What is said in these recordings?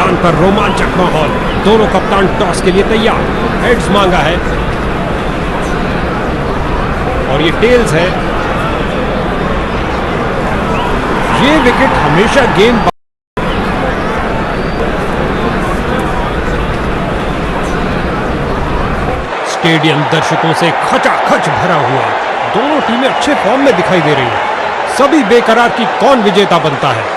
मैदान पर रोमांचक माहौल। दोनों कप्तान टॉस के लिए तैयार। हेड्स मांगा है और ये टेल्स है। ये विकेट हमेशा गेंद स्टेडियम दर्शकों से खचाखच भरा हुआ। दोनों टीमें अच्छे फॉर्म में दिखाई दे रही हैं। सभी बेकरार कि कौन विजेता बनता है।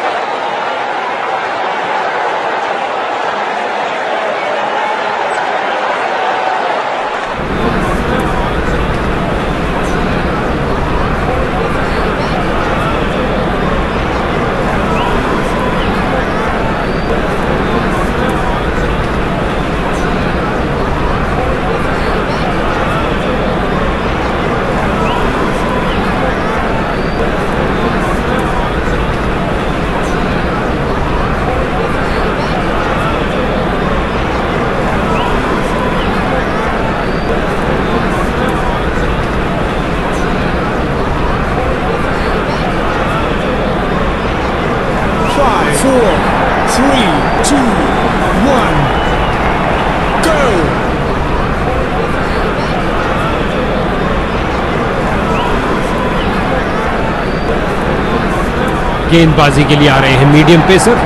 गेंदबाजी के लिए आ रहे हैं मीडियम पेसर।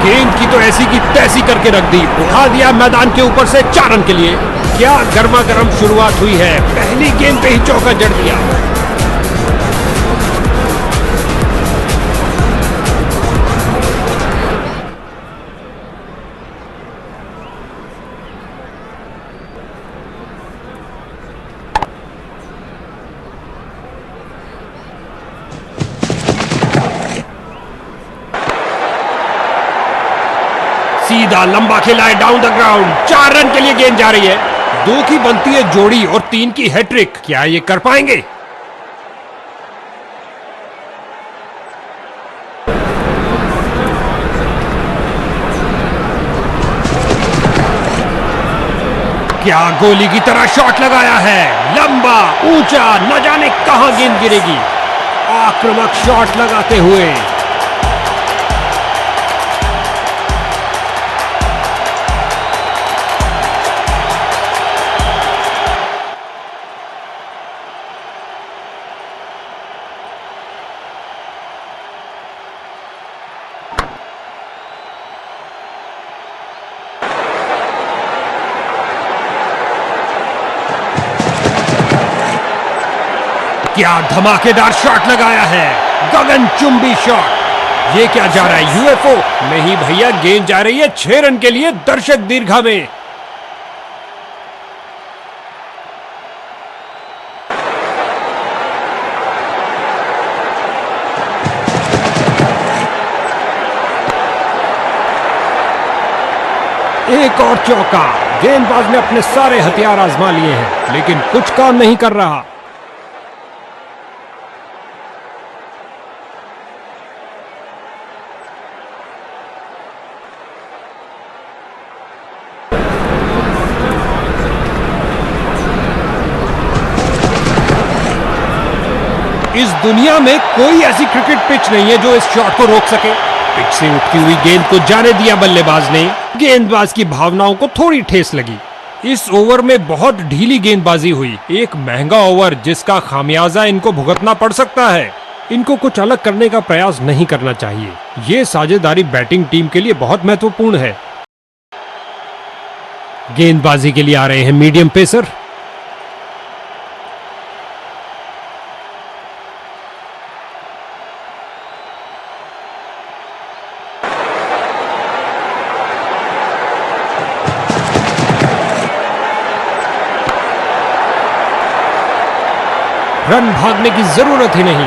गेंद की तो ऐसी की तैसी करके रख दी। उठा दिया मैदान के ऊपर से 4 रन के लिए। क्या गर्मा गर्म शुरुआत हुई है। पहली गेंद पे ही चौका जड़ दिया। सीधा लंबा खेला है डाउन द ग्राउंड। 4 रन के लिए गेंद जा रही है। 2 की बनती है जोड़ी और 3 की हैट्रिक। क्या ये कर पाएंगे? क्या गोली की तरह शॉट लगाया है। लंबा ऊंचा, न जाने कहां गेंद गिरेगी। आक्रामक शॉट लगाते हुए क्या धमाकेदार शॉट लगाया है। गगनचुंबी शॉट। ये क्या जा रहा है, यूएफओ? नहीं भैया, गेंद जा रही है 6 रन के लिए दर्शक दीर्घा में। एक और चौका। गेंदबाज ने अपने सारे हथियार आजमा लिए हैं, लेकिन कुछ काम नहीं कर रहा। इस दुनिया में कोई ऐसी क्रिकेट पिच नहीं है जो इस शॉट को रोक सके। पिच से उठती हुई गेंद को जाने दिया बल्लेबाज ने। गेंदबाज की भावनाओं को थोड़ी ठेस लगी। इस ओवर में बहुत ढीली गेंदबाजी हुई। एक महंगा ओवर जिसका खामियाजा इनको भुगतना पड़ सकता है। इनको कुछ अलग करने का प्रयास नहीं करना चाहिए। ये साझेदारी बैटिंग टीम के लिए बहुत महत्वपूर्ण है। गेंदबाजी के लिए आ रहे हैं मीडियम पेसर। रन भागने की जरूरत ही नहीं।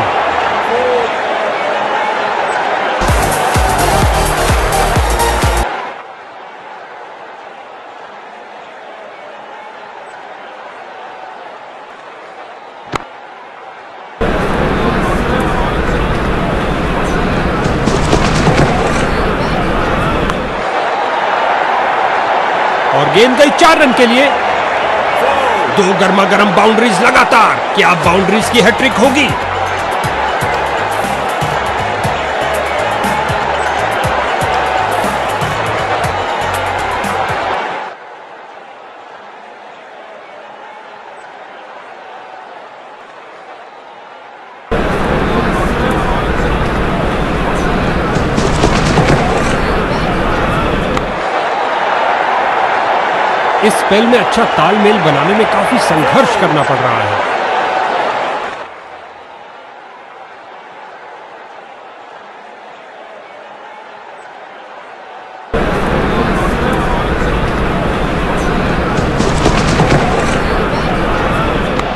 और गेंद गई 4 रन के लिए। 2 गर्मा गर्म बाउंड्रीज लगातार। क्या बाउंड्रीज की हैट्रिक होगी? इस स्पेल में अच्छा तालमेल बनाने में काफी संघर्ष करना पड़ रहा है।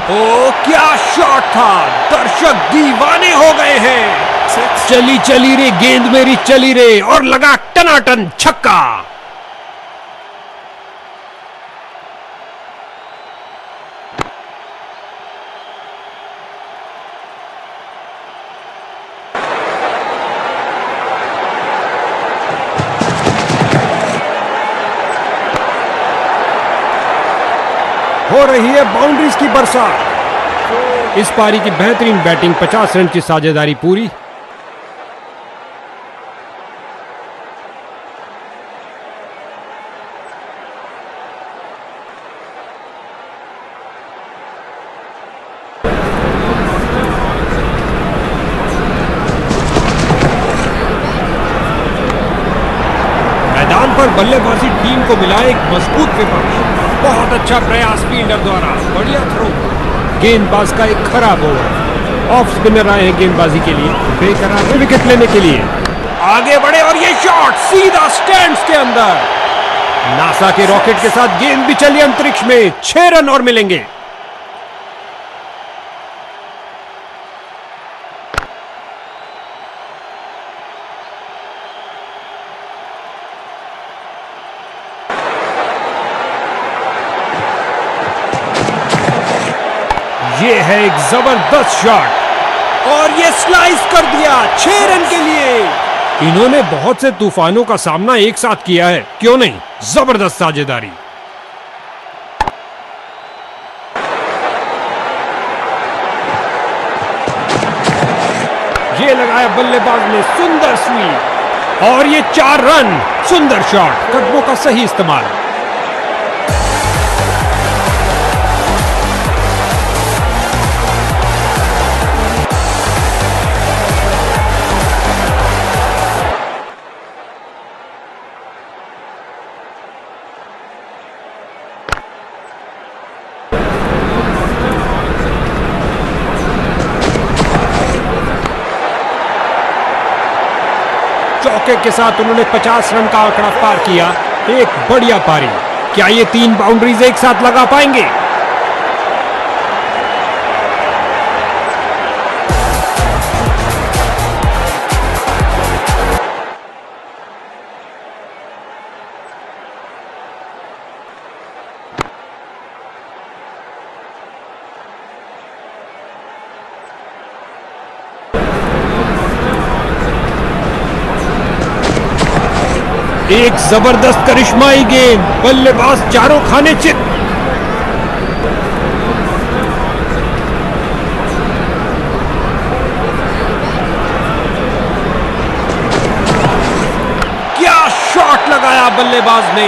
ओ क्या शॉट था, दर्शक दीवाने हो गए हैं। चली चली रे गेंद मेरी चली रे, और लगा टनाटन छक्का। हो रही है बाउंड्रीज की बरसात। इस पारी की बेहतरीन बैटिंग, 50 रन की साझेदारी पूरी। मैदान पर बल्लेबाजी टीम को मिला एक मजबूत विपक्ष। बहुत अच्छा प्रयास फील्डर द्वारा, बढ़िया थ्रो। गेंदबाज का एक खराब ओवर। ऑफ स्पिनर आए हैं गेंदबाजी के लिए, बेकरार विकेट लेने के लिए। आगे बढ़े और ये शॉट सीधा स्टैंड्स के अंदर। नासा के रॉकेट के साथ गेंद भी चली अंतरिक्ष में। 6 रन और मिलेंगे। ये है एक जबरदस्त शॉट, और ये स्लाइस कर दिया 6 रन के लिए। इन्होंने बहुत से तूफानों का सामना एक साथ किया है, क्यों नहीं। जबरदस्त साझेदारी। ये लगाया बल्लेबाज ने, सुंदर स्वीप, और ये 4 रन। सुंदर शॉट, कदमों का सही इस्तेमाल। चौके के साथ उन्होंने 50 रन का आंकड़ा पार किया। एक बढ़िया पारी। क्या ये 3 बाउंड्रीज एक साथ लगा पाएंगे? एक जबरदस्त करिश्माई गेंद, बल्लेबाज चारों खाने चित। क्या शॉट लगाया बल्लेबाज ने।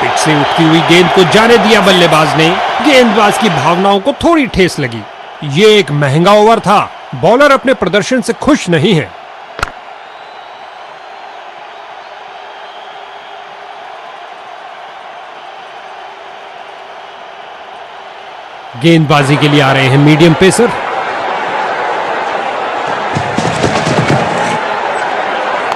पिच से उठती हुई गेंद को जाने दिया बल्लेबाज ने। गेंदबाज की भावनाओं को थोड़ी ठेस लगी। ये एक महंगा ओवर था। बॉलर अपने प्रदर्शन से खुश नहीं है। गेंदबाजी के लिए आ रहे हैं मीडियम पेसर।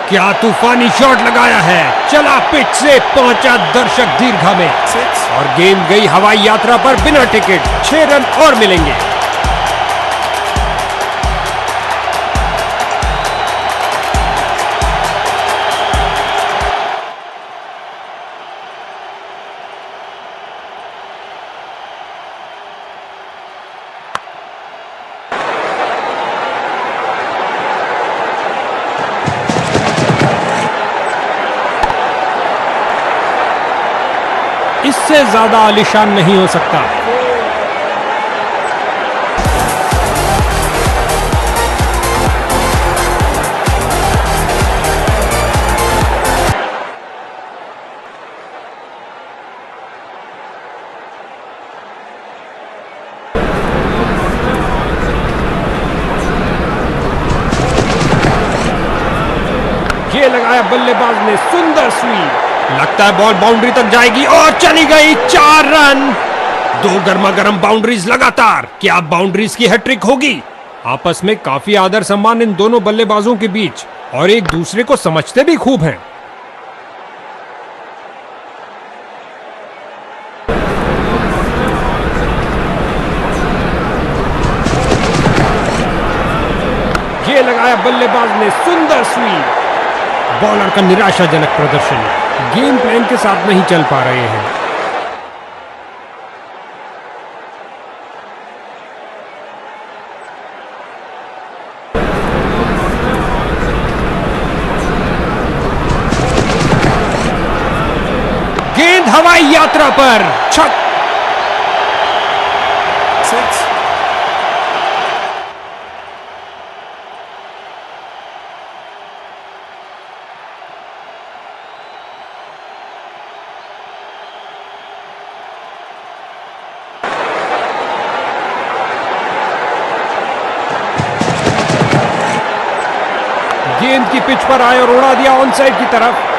क्या तूफानी शॉट लगाया है, चला पिच से, पहुंचा दर्शक दीर्घा में, और गेंद गई हवाई यात्रा पर बिना टिकट। 6 रन और मिलेंगे। इससे ज्यादा आलीशान नहीं हो सकता। ये लगाया बल्लेबाज ने, सुंदर स्वीप, लगता है बॉल बाउंड्री तक जाएगी और चली गई। 4 रन। 2 गर्मा गर्म बाउंड्रीज लगातार। क्या बाउंड्रीज की हैट्रिक होगी? आपस में काफी आदर सम्मान इन दोनों बल्लेबाजों के बीच और एक दूसरे को समझते भी खूब हैं। ये लगाया बल्लेबाज ने, सुंदर स्वीप। बॉलर का निराशाजनक प्रदर्शन, गेम प्लान के साथ नहीं चल पा रहे हैं। गेंद हवाई यात्रा पर, छक। गेंद की पिच पर आए और उड़ा दिया ऑन साइड की तरफ।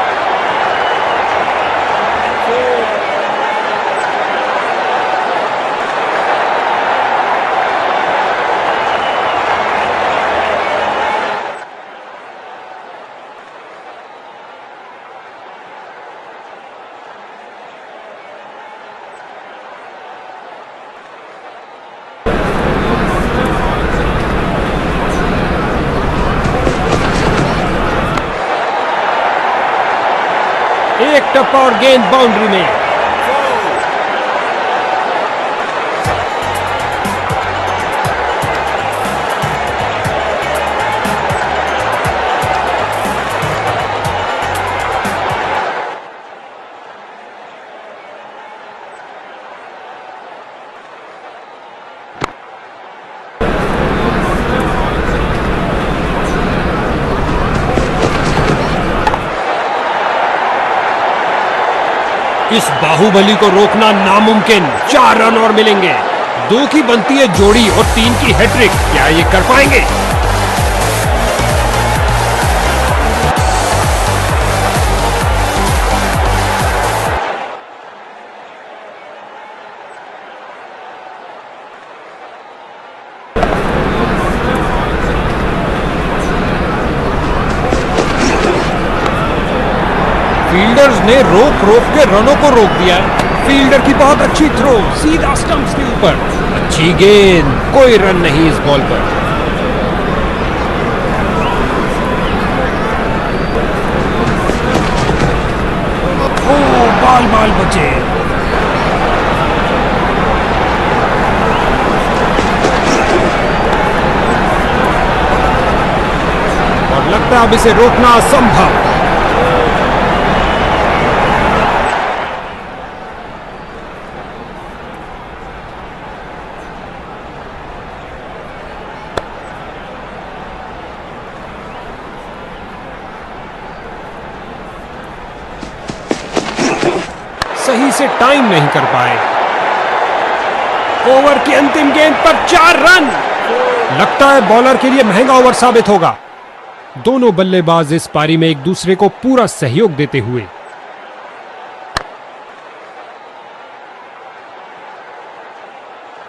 एक टप्पा और गेंद बाउंड्री में। इस बाहुबली को रोकना नामुमकिन। 4 रन और मिलेंगे। 2 की बनती है जोड़ी और 3 की हैट्रिक। क्या ये कर पाएंगे? फील्डर्स ने रोक के रनों को रोक दिया। फील्डर की बहुत अच्छी थ्रो, सीधा स्टंप्स के ऊपर। अच्छी गेंद, कोई रन नहीं इस बॉल पर। ओ, बाल बचे। और लगता है अब इसे रोकना असंभव। सही से टाइम नहीं कर पाए। ओवर की अंतिम गेंद पर 4 रन। लगता है बॉलर के लिए महंगा ओवर साबित होगा। दोनों बल्लेबाज इस पारी में एक दूसरे को पूरा सहयोग देते हुए।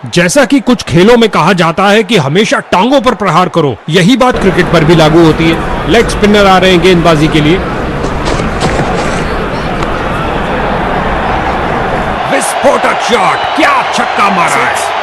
जैसा कि कुछ खेलों में कहा जाता है कि हमेशा टांगों पर प्रहार करो, यही बात क्रिकेट पर भी लागू होती है। लेग स्पिनर आ रहे हैं गेंदबाजी के लिए। विस्फोटक शॉट, क्या छक्का मारा है।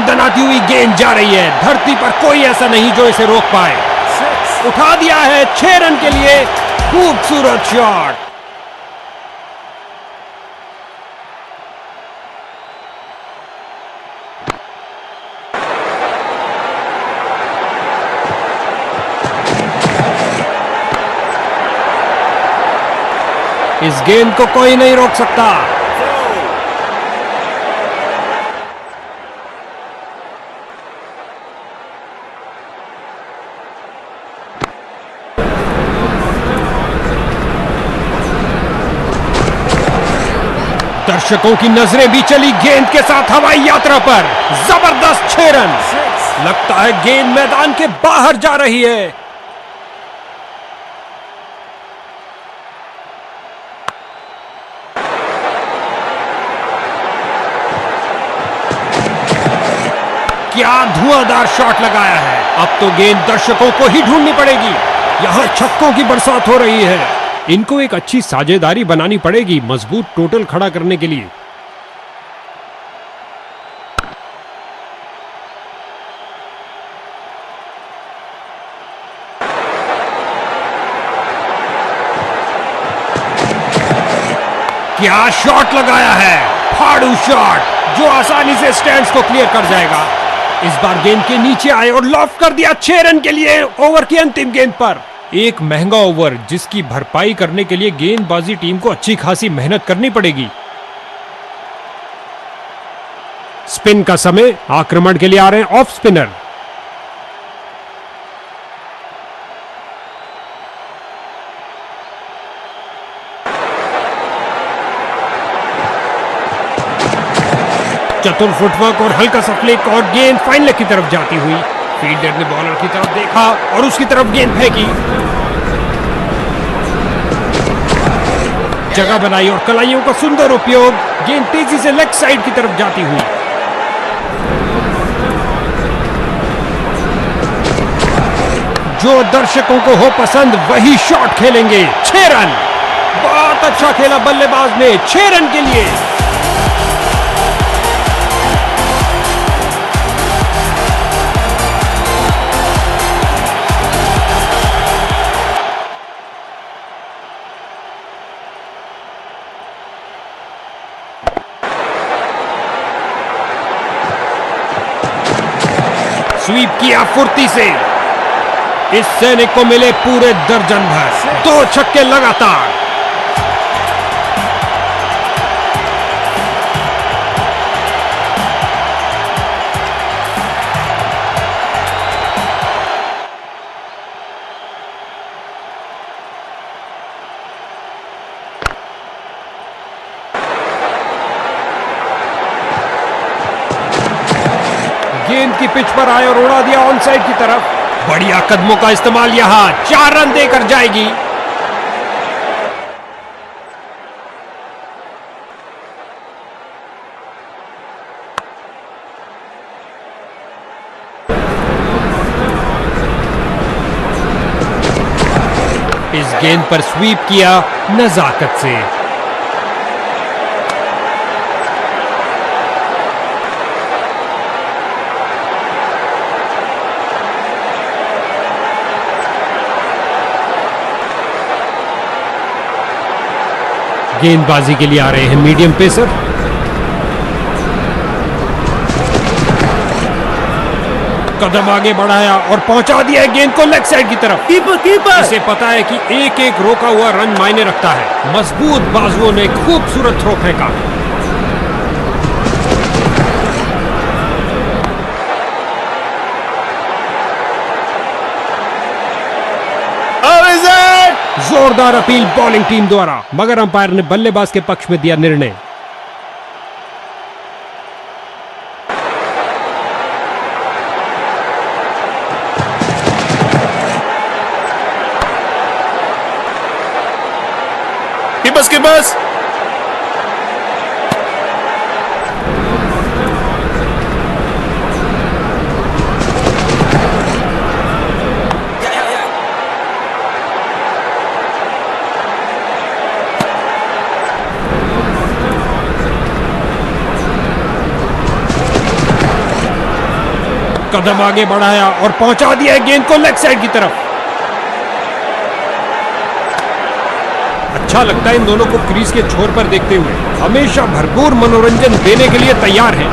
दनाती हुई गेंद जा रही है। धरती पर कोई ऐसा नहीं जो इसे रोक पाए। उठा दिया है 6 रन के लिए। खूबसूरत शॉट। इस गेंद को कोई नहीं रोक सकता। दर्शकों की नजरें भी चली गेंद के साथ हवाई यात्रा पर। जबरदस्त 6 रन। लगता है गेंद मैदान के बाहर जा रही है। क्या धुआंधार शॉट लगाया है। अब तो गेंद दर्शकों को ही ढूंढनी पड़ेगी। यहां छक्कों की बरसात हो रही है। इनको एक अच्छी साझेदारी बनानी पड़ेगी मजबूत टोटल खड़ा करने के लिए। क्या शॉट लगाया है। फाड़ू शॉट जो आसानी से स्टैंड्स को क्लियर कर जाएगा। इस बार गेंद के नीचे आए और लॉफ्ट कर दिया 6 रन के लिए ओवर की अंतिम गेंद पर। एक महंगा ओवर जिसकी भरपाई करने के लिए गेंदबाजी टीम को अच्छी खासी मेहनत करनी पड़ेगी। स्पिन का समय। आक्रमण के लिए आ रहे हैं ऑफ स्पिनर। चतुर फुटवर्क और हल्का सा फ्लिक और गेंद फाइन लेग की तरफ जाती हुई। फील्डर ने बॉलर की तरफ देखा और उसकी तरफ गेंद फेंकी। जगह बनाई और कलाइयों का सुंदर उपयोग। गेंद तेजी से लेग साइड की तरफ जाती हुई। जो दर्शकों को हो पसंद वही शॉट खेलेंगे। 6 रन। बहुत अच्छा खेला बल्लेबाज ने 6 रन के लिए। स्वीप किया फुर्ती से। इस सैनिक को मिले पूरे दर्जन भर 2 छक्के लगातार। गेंद की पिच पर आए और उड़ा दिया ऑन साइड की तरफ। बढ़िया कदमों का इस्तेमाल। यहां 4 रन देकर जाएगी। इस गेंद पर स्वीप किया नजाकत से। गेंदबाजी के लिए आ रहे हैं मीडियम पेसर। कदम आगे बढ़ाया और पहुंचा दिया है गेंद को लेग साइड की तरफ। कीपर इसे पता है कि एक एक रोका हुआ रन मायने रखता है। मजबूत बाजुओं ने खूबसूरत थ्रो फेंका। जोरदार अपील बॉलिंग टीम द्वारा, मगर अंपायर ने बल्लेबाज के पक्ष में दिया निर्णय। कीपर्स कदम आगे बढ़ाया और पहुंचा दिया है गेंद को लेग साइड की तरफ। अच्छा लगता है इन दोनों को क्रीज के छोर पर देखते हुए। हमेशा भरपूर मनोरंजन देने के लिए तैयार हैं।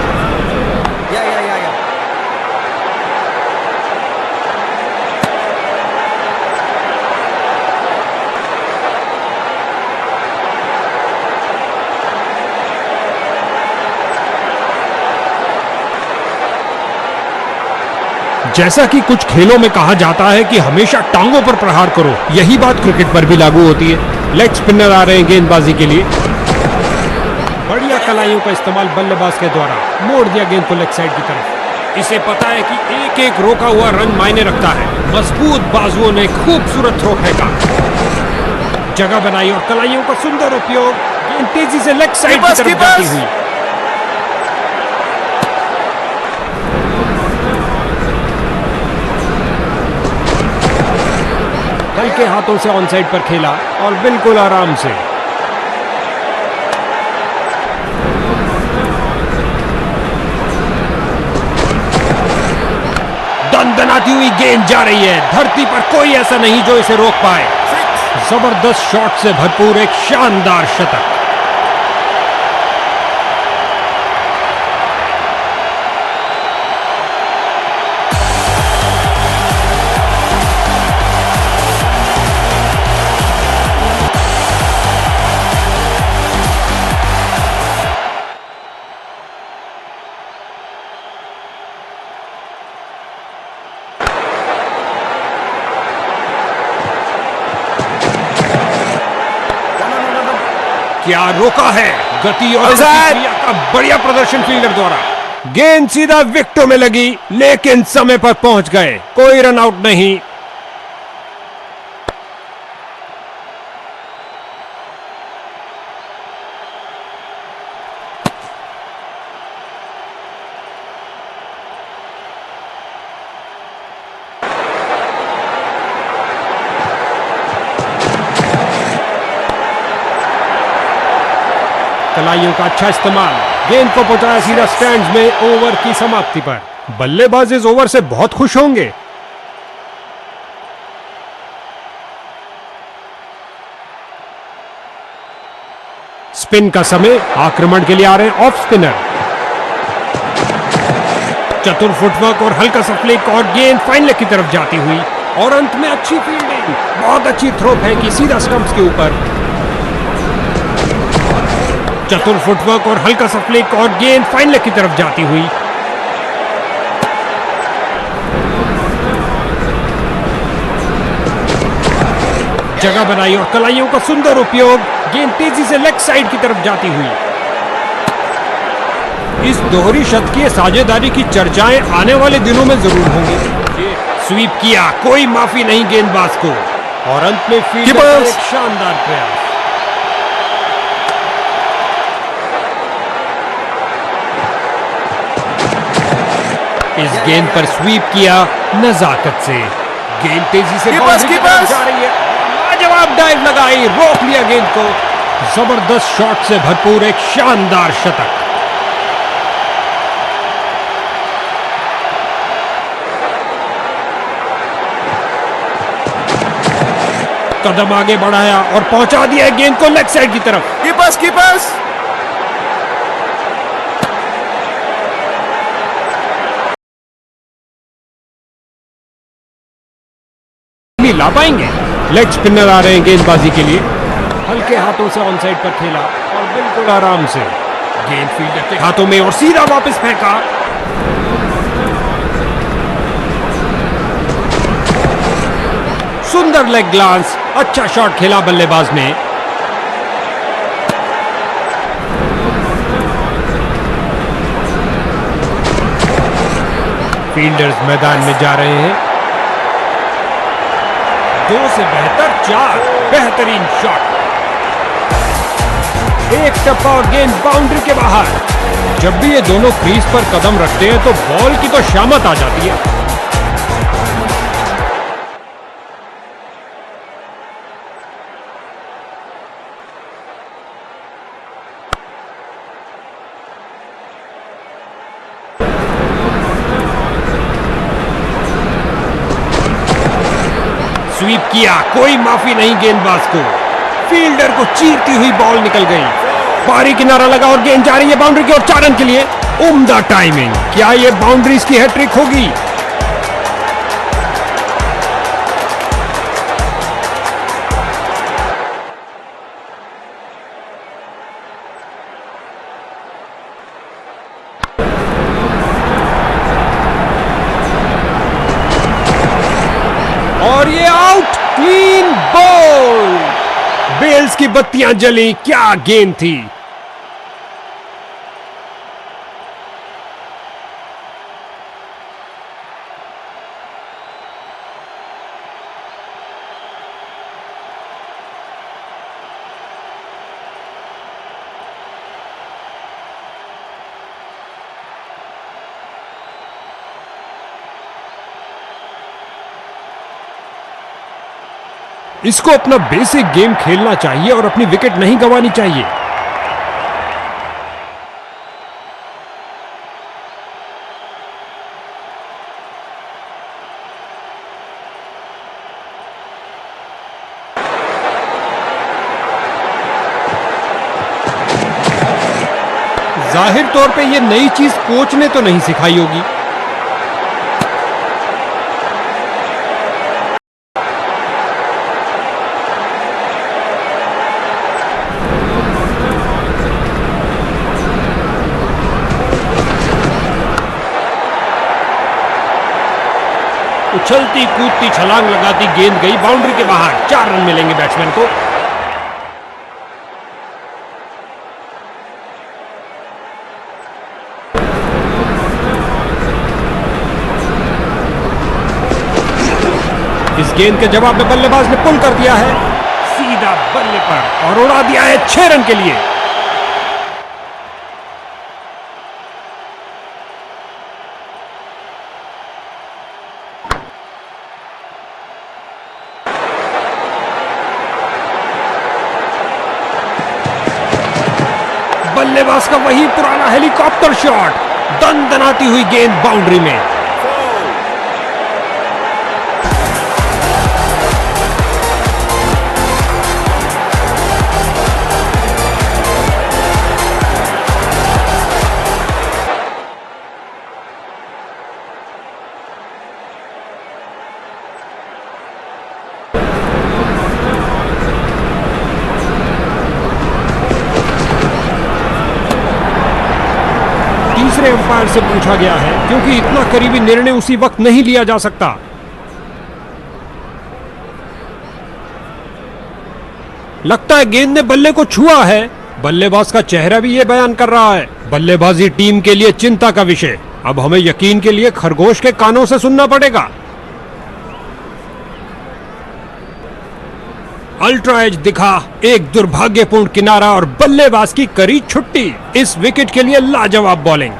जैसा कि कुछ खेलों में कहा जाता है कि हमेशा टांगों पर प्रहार करो, यही बात क्रिकेट पर भी लागू होती है। लेग स्पिनर आ रहे हैं गेंदबाजी के लिए। बढ़िया कलाइयों का इस्तेमाल बल्लेबाज के द्वारा मोड़ दिया गेंद को लेग साइड की तरफ। इसे पता है कि एक एक रोका हुआ रन मायने रखता है। मजबूत बाजुओं ने खूबसूरत थ्रो फेंका, जगह बनाई और कलाइयों का सुंदर उपयोग। गेंद तेजी से लेग साइड की तरफ जाती हुई। हल्के हाथों से ऑन साइड पर खेला और बिल्कुल आराम से। दनदनाती हुई गेंद जा रही है। धरती पर कोई ऐसा नहीं जो इसे रोक पाए। जबरदस्त शॉट से भरपूर एक शानदार शतक। क्या रोका है। गति और प्रतिक्रिया का बढ़िया प्रदर्शन फील्डर द्वारा। गेंद सीधा विकेटों में लगी, लेकिन समय पर पहुंच गए। कोई रन आउट नहीं। कलाइयों का अच्छा इस्तेमाल। गेंद को पहुंचाया सीधा स्टैंड्स में। ओवर की समाप्ति पर बल्लेबाज इस ओवर से बहुत खुश होंगे। स्पिन का समय। आक्रमण के लिए आ रहे हैं ऑफ स्पिनर। चतुर फुटवर्क और हल्का सा फ्लिक और गेंद फाइन लेग की तरफ जाती हुई। और अंत में अच्छी फील्डिंग। बहुत अच्छी थ्रो फेंकी सीधा स्टंप्स के ऊपर। चतुर फुटवर्क और हल्का सा फ्लिक और गेंद फाइन लेग की तरफ जाती हुई। जगह बनाई और कलाइयों का सुंदर उपयोग। गेंद तेजी से लेग साइड की तरफ जाती हुई। इस दोहरी शतकीय साझेदारी की चर्चाएं आने वाले दिनों में जरूर होंगी। स्वीप किया, कोई माफी नहीं गेंदबाज को। और अंत में फील्डर का एक शानदार प्रयास। इस गेंद पर स्वीप किया नजाकत से। गेंद तेजी से बाउंड्री की तरफ जा रही है। लाजवाब डाइव लगाई, रोक लिया गेंद को। जबरदस्त शॉट से भरपूर एक शानदार शतक। कदम आगे बढ़ाया और पहुंचा दिया गेंद को लेग साइड की तरफ। कीपर्स ला पाएंगे। लेग स्पिनर आ रहे हैं गेंदबाजी के लिए। हल्के हाथों से ऑन साइड पर खेला और बिल्कुल आराम से। गेंद फील्डर के हाथों में और सीधा वापस फेंका। सुंदर लेग ग्लांस। अच्छा शॉट खेला बल्लेबाज ने। फील्डर्स मैदान में जा रहे हैं। 2 से बेहतर 4। बेहतरीन शॉट। एक टप्पा और गेंद बाउंड्री के बाहर। जब भी ये दोनों क्रीज पर कदम रखते हैं तो बॉल की तो शामत आ जाती है। स्वीप किया, कोई माफी नहीं गेंदबाज को। फील्डर को चीरती हुई बॉल निकल गई। बाहरी किनारा लगा और गेंद जा रही है बाउंड्री की ओर 4 रन के लिए। उम्दा टाइमिंग। क्या ये बाउंड्रीज की हैट्रिक होगी? बेल्स की बत्तियां जली, क्या गेंद थी। इसको अपना बेसिक गेम खेलना चाहिए और अपनी विकेट नहीं गंवानी चाहिए। जाहिर तौर पे ये नई चीज कोच ने तो नहीं सिखाई होगी। उछलती कूदती छलांग लगाती गेंद गई बाउंड्री के बाहर। 4 रन मिलेंगे बैट्समैन को। इस गेंद के जवाब में बल्लेबाज ने पुल कर दिया है सीधा बल्ले पर और उड़ा दिया है 6 रन के लिए। बल्लेबाज का वही पुराना हेलीकॉप्टर शॉट, दनदनाती हुई गेंद बाउंड्री में। तीसरे अंपायर से पूछा गया है क्योंकि इतना करीबी निर्णय उसी वक्त नहीं लिया जा सकता। लगता है गेंद ने बल्ले को छुआ है। बल्लेबाज का चेहरा भी यह बयान कर रहा है। बल्लेबाजी टीम के लिए चिंता का विषय। अब हमें यकीन के लिए खरगोश के कानों से सुनना पड़ेगा। अल्ट्रा एज दिखा, एक दुर्भाग्यपूर्ण किनारा और बल्लेबाज की करी छुट्टी। इस विकेट के लिए लाजवाब बॉलिंग।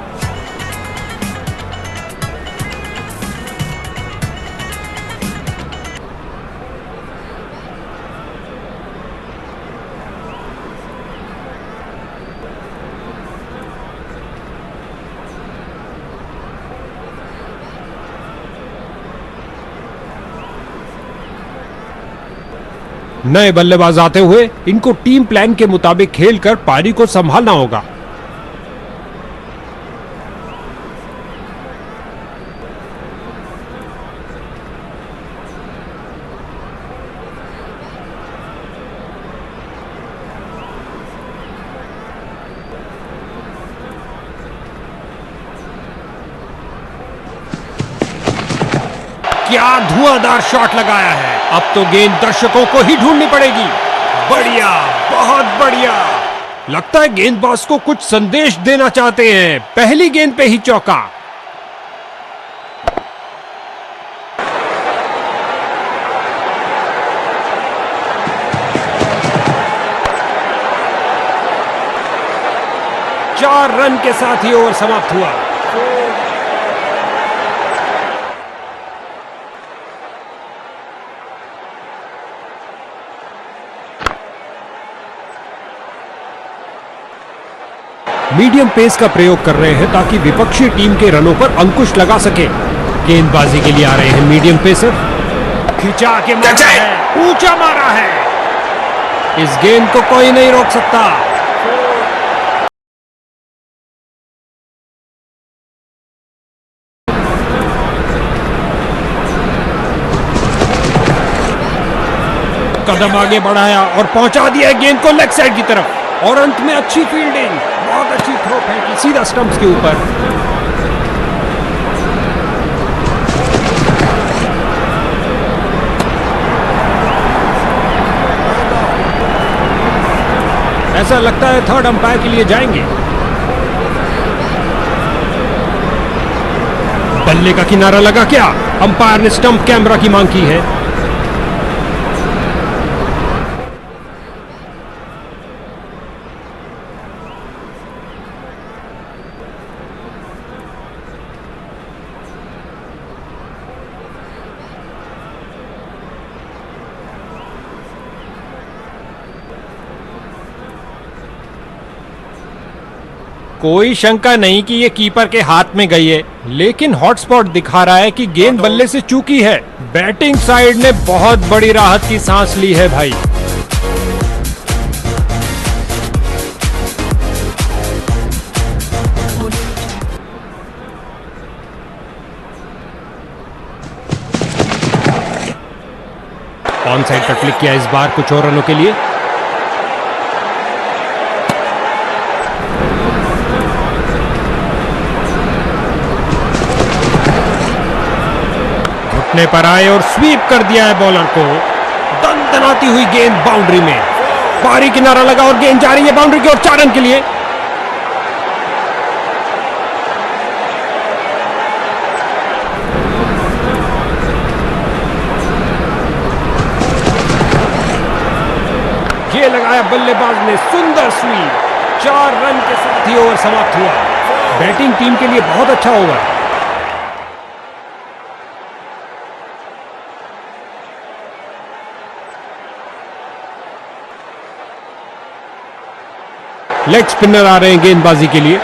नए बल्लेबाज आते हुए इनको टीम प्लान के मुताबिक खेलकर पारी को संभालना होगा। क्या धुआंधार शॉट लगाया है। अब तो गेंद दर्शकों को ही ढूंढनी पड़ेगी। बढ़िया, बहुत बढ़िया। लगता है गेंदबाज को कुछ संदेश देना चाहते हैं। पहली गेंद पे ही चौका। चार रन के साथ ही ओवर समाप्त हुआ। मीडियम पेस का प्रयोग कर रहे हैं ताकि विपक्षी टीम के रनों पर अंकुश लगा सके। गेंदबाजी के लिए आ रहे हैं मीडियम पेसर। खिंचा के मारा है, ऊंचा मारा है। इस गेंद को कोई नहीं रोक सकता। कदम आगे बढ़ाया और पहुंचा दिया गेंद को लेग साइड की तरफ। और अंत में अच्छी फील्डिंग, बहुत अच्छी थ्रो फेंकी सीधा स्टंप्स के ऊपर। ऐसा लगता है थर्ड अंपायर के लिए जाएंगे। बल्ले का किनारा लगा क्या? अंपायर ने स्टंप कैमरा की मांग की है। कोई शंका नहीं कि ये कीपर के हाथ में गई है, लेकिन हॉटस्पॉट दिखा रहा है कि गेंद बल्ले से चूकी है। बैटिंग साइड ने बहुत बड़ी राहत की सांस ली है भाई। ऑन साइड पर क्लिक किया इस बार कुछ और रनों के लिए। घुटने पर आए और स्वीप कर दिया है बॉलर को। दनदनाती हुई गेंद बाउंड्री में, बाहरी किनारा लगा और गेंद जा रही है बाउंड्री की ओर 4 रन के लिए। ये लगाया बल्लेबाज ने सुंदर स्वीप। 4 रन के साथ ही ओवर समाप्त हुआ। बैटिंग टीम के लिए बहुत अच्छा ओवर। लेग स्पिनर आ रहे हैं गेंदबाजी के लिए।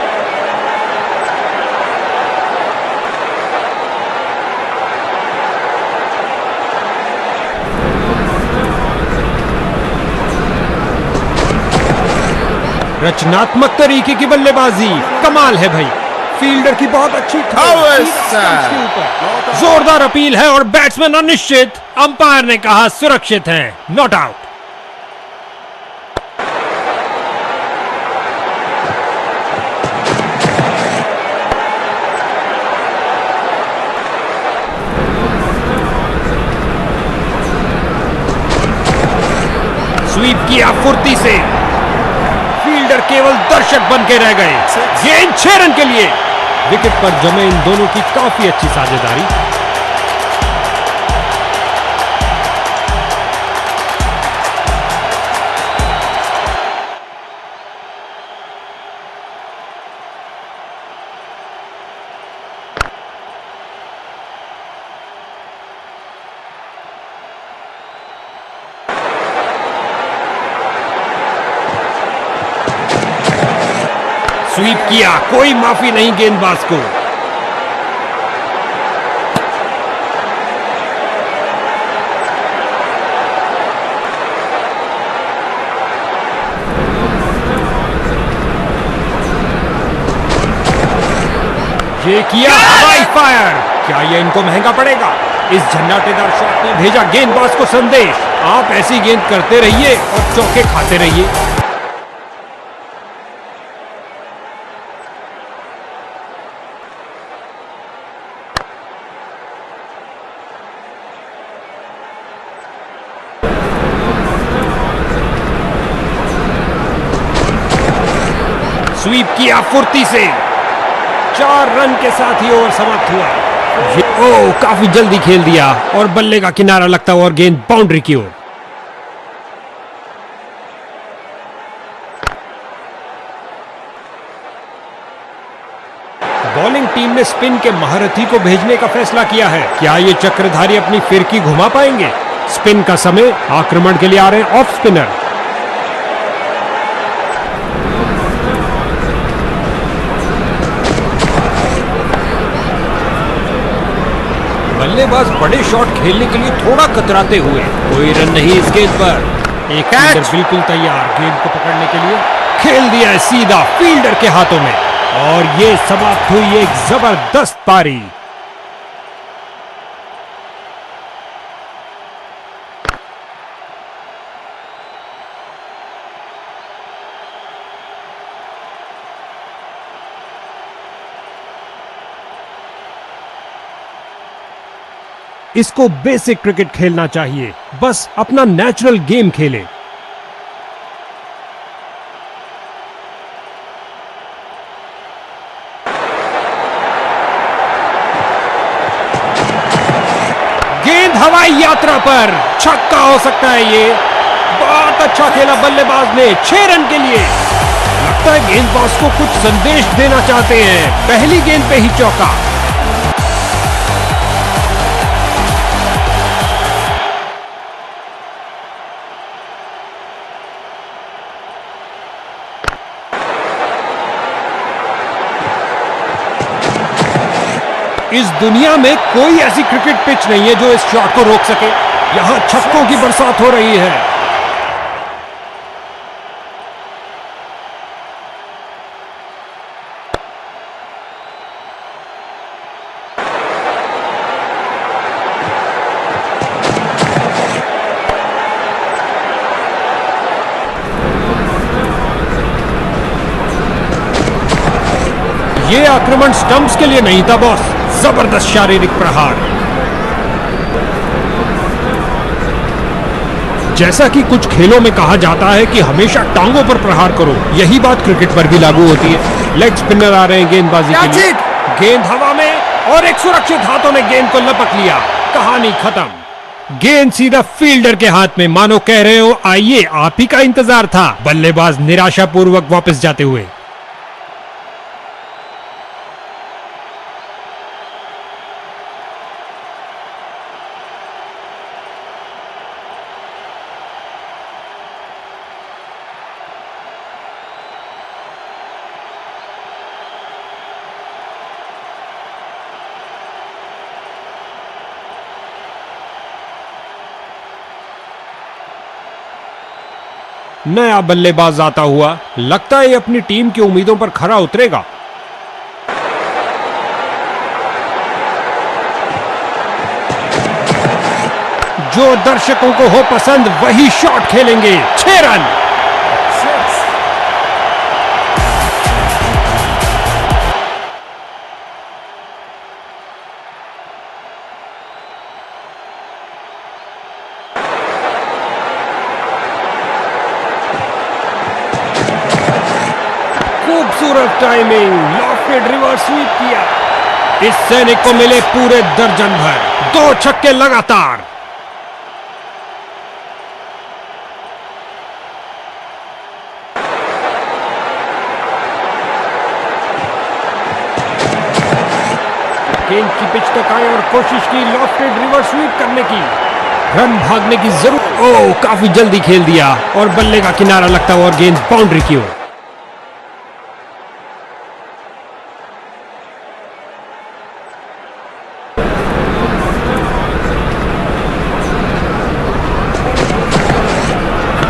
रचनात्मक तरीके की बल्लेबाजी, कमाल है भाई। फील्डर की बहुत अच्छी जोरदार अपील है और बैट्समैन अनिश्चित। अंपायर ने कहा सुरक्षित हैं, नॉट आउट। स्वीप किया फुर्ती से। फील्डर केवल दर्शक बन के रह गए। गेंद 6 रन के लिए। विकेट पर जमे इन दोनों की काफी अच्छी साझेदारी। स्वीप किया, कोई माफी नहीं गेंदबाज को। ये किया हवाई फायर। क्या ये इनको महंगा पड़ेगा? इस झन्नाटेदार शॉट ने भेजा गेंदबाज को संदेश, आप ऐसी गेंद करते रहिए और चौके खाते रहिए। स्वीप किया फुर्ती से। 4 रन के साथ ही ओवर समाप्त हुआ। काफी जल्दी खेल दिया और बल्ले का किनारा लगता हुआ और गेंद बाउंड्री की ओर। बॉलिंग टीम ने स्पिन के महारथी को भेजने का फैसला किया है। क्या ये चक्रधारी अपनी फिरकी घुमा पाएंगे? स्पिन का समय, आक्रमण के लिए आ रहे हैं ऑफ स्पिनर। बल्लेबाज बड़े शॉट खेलने के लिए थोड़ा कतराते हुए। कोई रन नहीं इस गेंद पर। एक फील्डर बिल्कुल तैयार गेंद को पकड़ने के लिए। खेल दिया है सीधा फील्डर के हाथों में और ये समाप्त हुई एक जबरदस्त पारी। इसको बेसिक क्रिकेट खेलना चाहिए, बस अपना नेचुरल गेम खेले। गेंद हवाई यात्रा पर, छक्का हो सकता है ये। बहुत अच्छा खेला बल्लेबाज ने 6 रन के लिए। लगता है गेंदबाज को कुछ संदेश देना चाहते हैं, पहली गेंद पे ही चौका। इस दुनिया में कोई ऐसी क्रिकेट पिच नहीं है जो इस शॉट को रोक सके। यहां छक्कों की बरसात हो रही है। ये आक्रमण स्टंप्स के लिए नहीं था बॉस, जबरदस्त शारीरिक प्रहार। जैसा कि कुछ खेलों में कहा जाता है कि हमेशा टांगों पर प्रहार करो, यही बात क्रिकेट पर भी लागू होती है। लेग स्पिनर आ रहे हैं गेंदबाजी के लिए। गेंद हवा में और एक सुरक्षित हाथों ने गेंद को लपक लिया। कहानी खत्म। गेंद सीधा फील्डर के हाथ में, मानो कह रहे हो आइए आप ही का इंतजार था। बल्लेबाज निराशापूर्वक वापस जाते हुए। नया बल्लेबाज आता हुआ, लगता है ये अपनी टीम की उम्मीदों पर खरा उतरेगा। जो दर्शकों को हो पसंद वही शॉट खेलेंगे। 6 रन। खूबसूरत टाइमिंग, लॉफ्टेड रिवर्स स्वीप किया। इस सैनिक को मिले पूरे दर्जन भर 2 छक्के लगातार। गेंद की पिच तक आए और कोशिश की लॉफ्टेड रिवर्स स्वीप करने की। रन भागने की जरूरत। ओह, काफी जल्दी खेल दिया और बल्ले का किनारा लगता हुआ और गेंद बाउंड्री की ओर।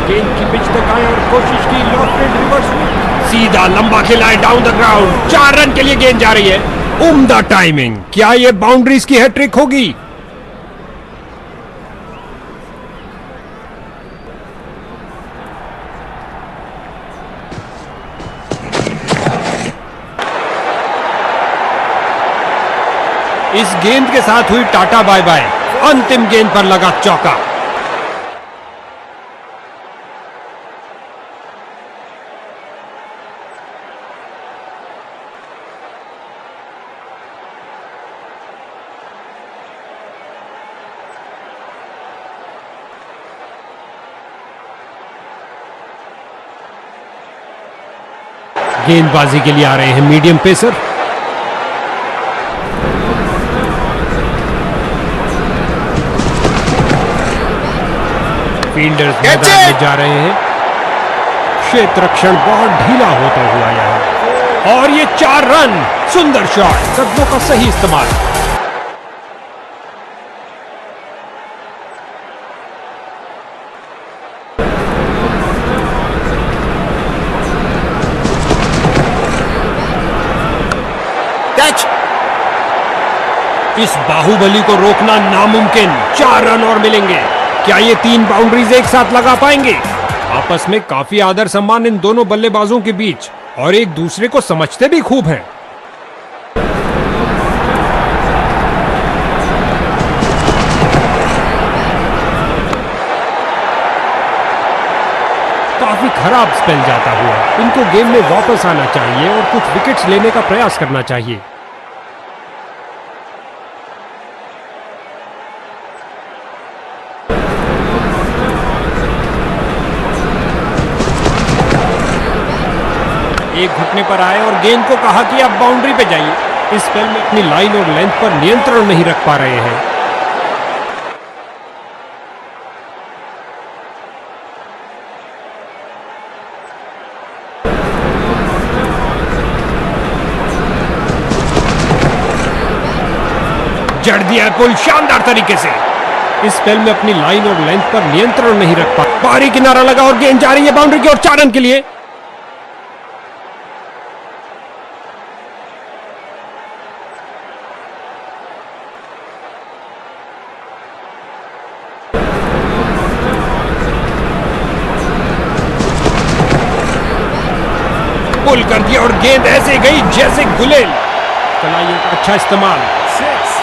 गेंद की पिच तक आए और कोशिश की लॉफ्टेड रिवर्स स्वीप। सीधा लंबा खिलाए डाउन द ग्राउंड। 4 रन के लिए गेंद जा रही है। उम्दा टाइमिंग। क्या ये बाउंड्रीज की हैट्रिक होगी? इस गेंद के साथ हुई टाटा बाय बाय। अंतिम गेंद पर लगा चौका। गेंदबाजी के लिए आ रहे हैं मीडियम पेसर। फील्डर्स मैदान में जा रहे हैं। क्षेत्र रक्षण बहुत ढीला होता हुआ यहाँ, और ये 4 रन। सुंदर शॉट, कदमों का सही इस्तेमाल। कैच। इस बाहुबली को रोकना नामुमकिन। 4 रन और मिलेंगे। क्या ये 3 बाउंड्रीज एक साथ लगा पाएंगे? आपस में काफी आदर सम्मान इन दोनों बल्लेबाजों के बीच, और एक दूसरे को समझते भी खूब हैं। काफी खराब स्पेल जाता हुआ। इनको गेम में वापस आना चाहिए और कुछ विकेट्स लेने का प्रयास करना चाहिए। एक घुटने पर आए और गेंद को कहा कि आप बाउंड्री पे जाइए। इस स्पेल में अपनी लाइन और लेंथ पर नियंत्रण नहीं रख पा रहे हैं। जड़ दिया है पुल शानदार तरीके से। इस स्पेल में अपनी लाइन और लेंथ पर नियंत्रण नहीं रख पा। बाहरी किनारा लगा और गेंद जा रही है बाउंड्री की ओर 4 रन के लिए। पुल कर दिया और गेंद ऐसे गई जैसे गुलेल। कलाइयों का अच्छा इस्तेमाल। 6.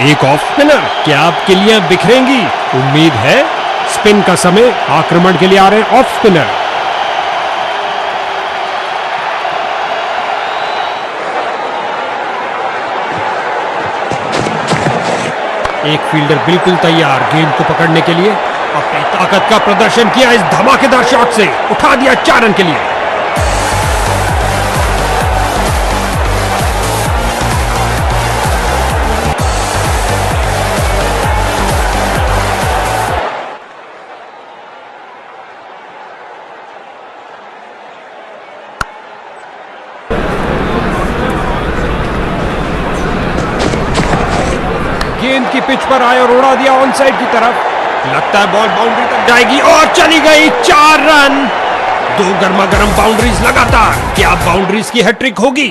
एक ऑफ स्पिनर, क्या आपके लिए बिखरेंगी? उम्मीद है। स्पिन का समय, आक्रमण के लिए आ रहे हैं ऑफ स्पिनर। एक फील्डर बिल्कुल तैयार गेंद को पकड़ने के लिए। अपनी ताकत का प्रदर्शन किया इस धमाकेदार शॉट से, उठा दिया 4 रन के लिए। गेंद की पिच पर आए और उड़ा दिया ऑन साइड की तरफ। लगता है बॉल बाउंड्री तक जाएगी और चली गई 4 रन। 2 गर्मा गर्म बाउंड्रीज लगातार। क्या बाउंड्रीज की हैट्रिक होगी?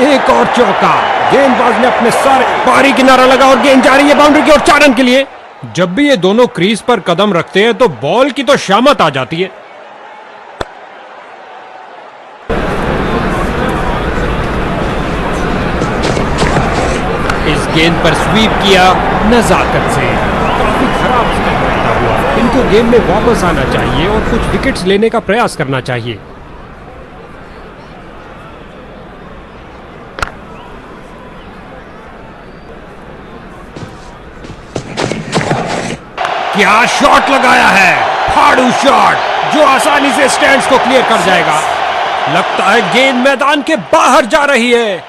एक और चौका। गेंदबाज ने अपने सारे बाहरी किनारा लगा और गेंद जा रही है बाउंड्री की ओर 4 रन के लिए। जब भी ये दोनों क्रीज पर कदम रखते हैं तो बॉल की तो शामत आ जाती है। इस गेंद पर स्वीप किया नजाकत से। काफी खराब स्पिन रहता हुआ। इनको गेम में वापस आना चाहिए और कुछ विकेट्स लेने का प्रयास करना चाहिए। क्या शॉट लगाया है, फाड़ू शॉट जो आसानी से स्टैंड्स को क्लियर कर जाएगा। लगता है गेंद मैदान के बाहर जा रही है।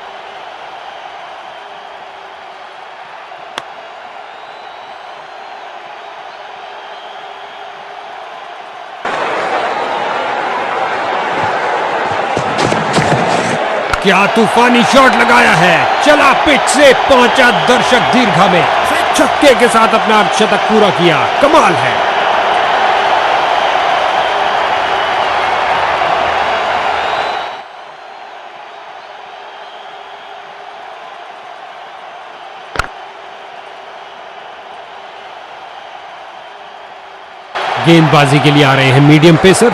क्या तूफानी शॉट लगाया है, चला पिच से पहुंचा दर्शक दीर्घा में। छक्के के साथ अपना अर्धशतक पूरा किया, कमाल है। गेंदबाजी के लिए आ रहे हैं मीडियम पेसर।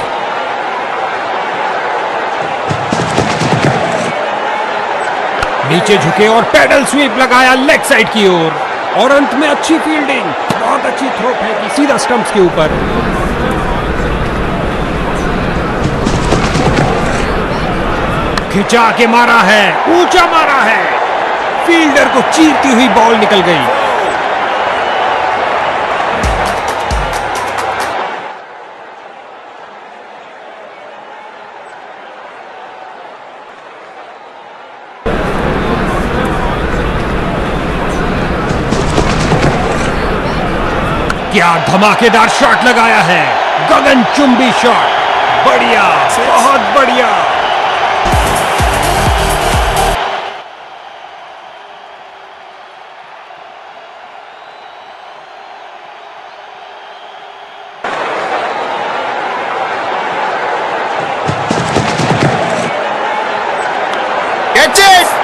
नीचे झुके और पैडल स्वीप लगाया लेग साइड की ओर। और अंत में अच्छी फील्डिंग, बहुत अच्छी थ्रो फेंकी सीधा स्टंप्स के ऊपर। खिंचा के मारा है, ऊंचा मारा है। फील्डर को चीरती हुई बॉल निकल गई। क्या धमाकेदार शॉट लगाया है, गगनचुंबी शॉट। बढ़िया, बहुत बढ़िया। Catch it!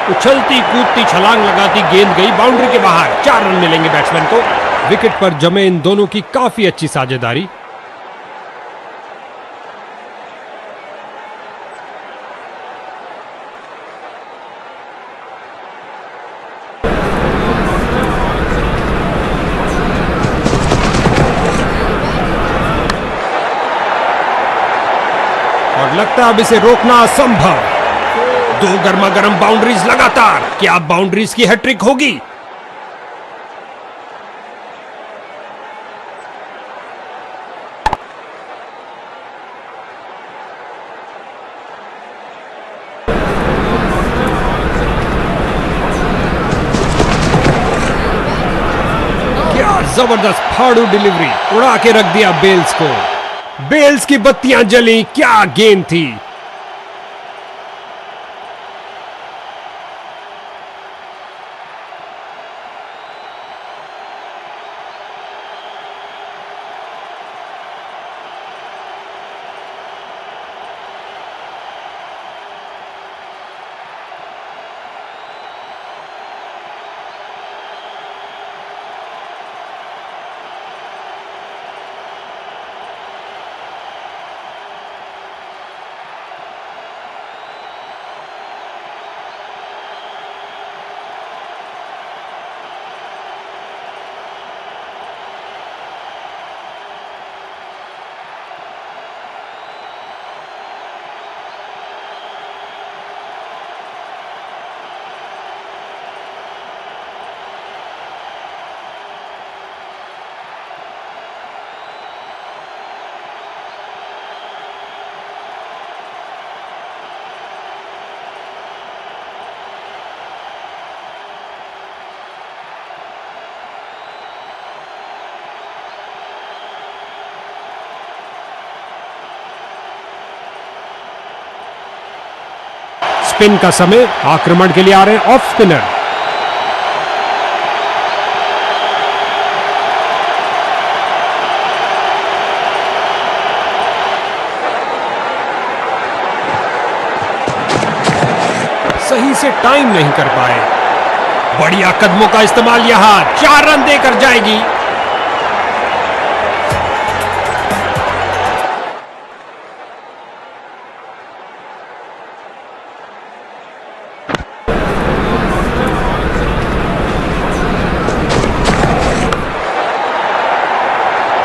उछलती कूदती छलांग लगाती गेंद गई बाउंड्री के बाहर। 4 रन मिलेंगे बैट्समैन को। विकेट पर जमे इन दोनों की काफी अच्छी साझेदारी। लगता है अब इसे रोकना असंभव। दो गर्मा गर्म बाउंड्रीज लगातार, क्या बाउंड्रीज की हैट्रिक होगी? क्या जबरदस्त फाड़ू डिलीवरी, उड़ा के रख दिया बेल्स को। बेल्स की बत्तियां जली, क्या गेंद थी। स्पिन का समय, आक्रमण के लिए आ रहे हैं ऑफ स्पिनर। सही से टाइम नहीं कर पाए। बढ़िया कदमों का इस्तेमाल, यहां 4 रन देकर जाएगी।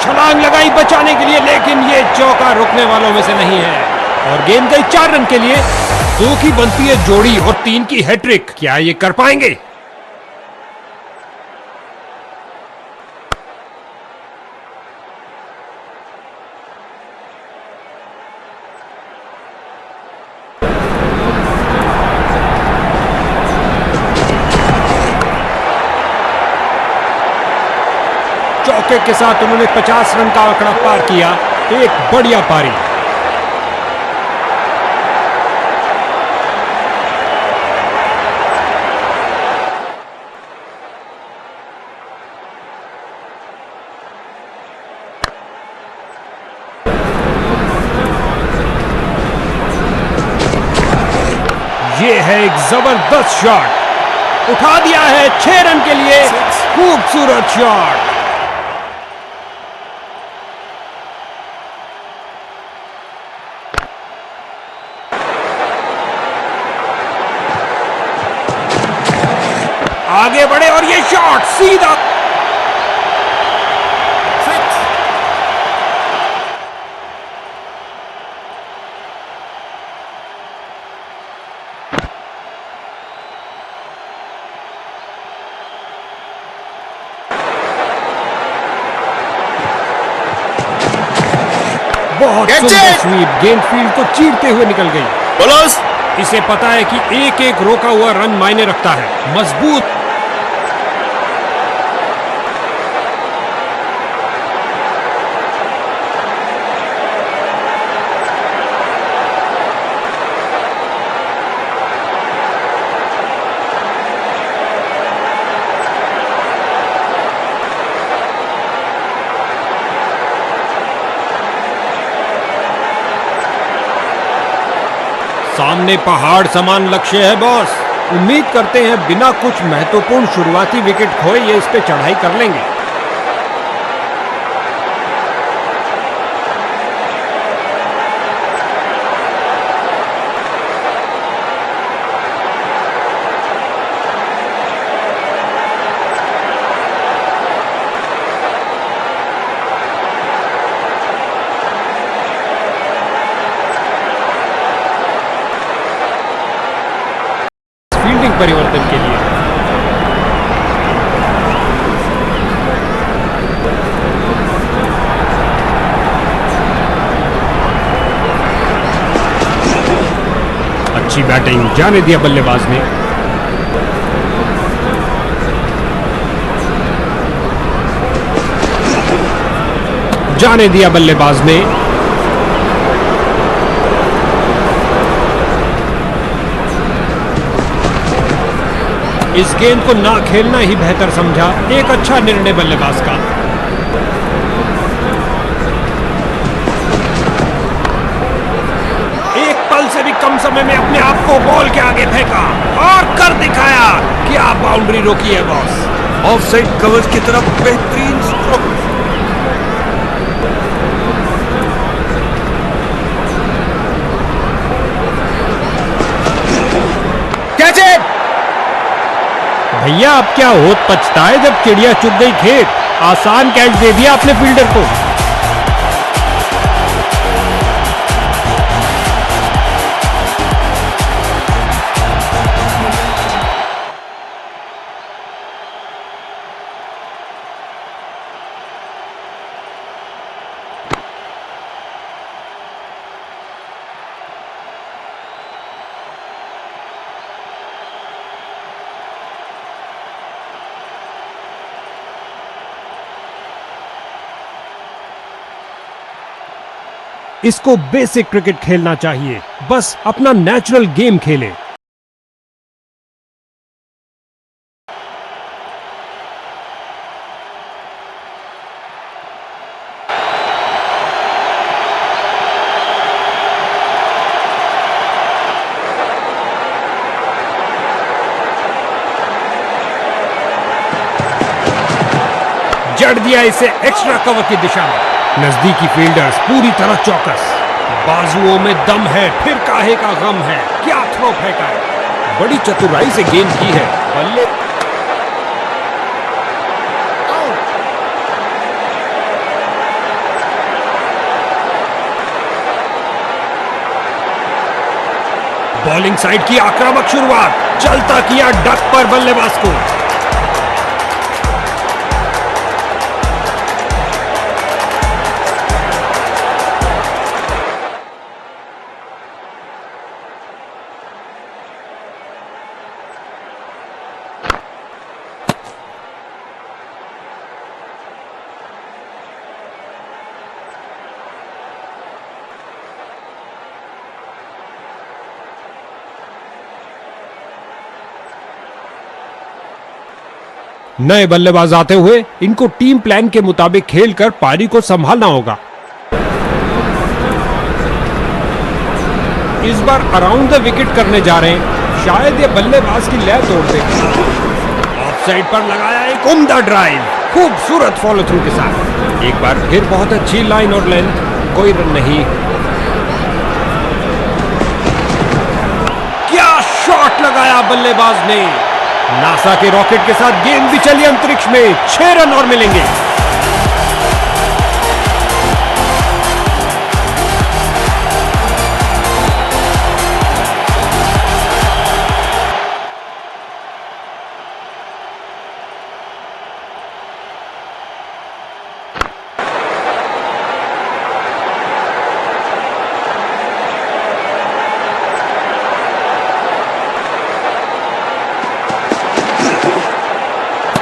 छलांग लगाई बचाने के लिए, लेकिन ये चौका रुकने वालों में से नहीं है और गेंद गई 4 रन के लिए। 2 की बनती है जोड़ी और 3 की हैट्रिक, क्या ये कर पाएंगे? चौके के साथ उन्होंने 50 रन का आंकड़ा पार किया। एक बढ़िया पारी। ये है एक जबरदस्त शॉट, उठा दिया है 6 रन के लिए। खूबसूरत शॉट। आगे बढ़े और ये शॉट सीधा। बहुत सुंदर स्वीप, गेंद फील्ड को चीरते हुए निकल गई। बोलर्स, इसे पता है कि एक एक रोका हुआ रन मायने रखता है। मजबूत। सामने पहाड़ समान लक्ष्य है बॉस। उम्मीद करते हैं बिना कुछ महत्वपूर्ण शुरुआती विकेट खोए ये इस पे चढ़ाई कर लेंगे। परिवर्तन के लिए। अच्छी बैटिंग, जाने दिया बल्लेबाज ने। जाने दिया बल्लेबाज ने। इस गेंद को ना खेलना ही बेहतर समझा। एक अच्छा निर्णय बल्लेबाज का। एक पल से भी कम समय में अपने आप को बॉल के आगे फेंका और कर दिखाया कि आप बाउंड्री रोकी है बॉस। ऑफसाइड कवर की तरफ बेहतरीन स्ट्रोक। Catch it. भैया अब क्या होत पछताए जब चिड़िया चुग गई खेत। आसान कैच दे दिया अपने फील्डर को। इसको बेसिक क्रिकेट खेलना चाहिए, बस अपना नेचुरल गेम खेले। जड़ दिया इसे एक्स्ट्रा कवर की दिशा में। नजदीकी फील्डर्स पूरी तरह चौकस। बाजुओं में दम है, फिर काहे का गम है। क्या थ्रो फेंका है, बड़ी चतुराई से गेंद की है। बल्ले बॉलिंग साइड की आक्रामक शुरुआत। चलता किया डक पर बल्लेबाज को। नए बल्लेबाज आते हुए इनको टीम प्लान के मुताबिक खेलकर पारी को संभालना होगा। इस बार अराउंड द विकेट करने जा रहे हैं। शायद ये बल्लेबाज की लय तोड़ दे। ऑफ साइड पर लगाया एक उम्दा ड्राइव, खूबसूरत फॉलो थ्रू के साथ। एक बार फिर बहुत अच्छी लाइन और लेंथ, कोई रन नहीं। क्या शॉट लगाया बल्लेबाज ने। नासा के रॉकेट के साथ गेंद भी चली अंतरिक्ष में। 6 रन और मिलेंगे।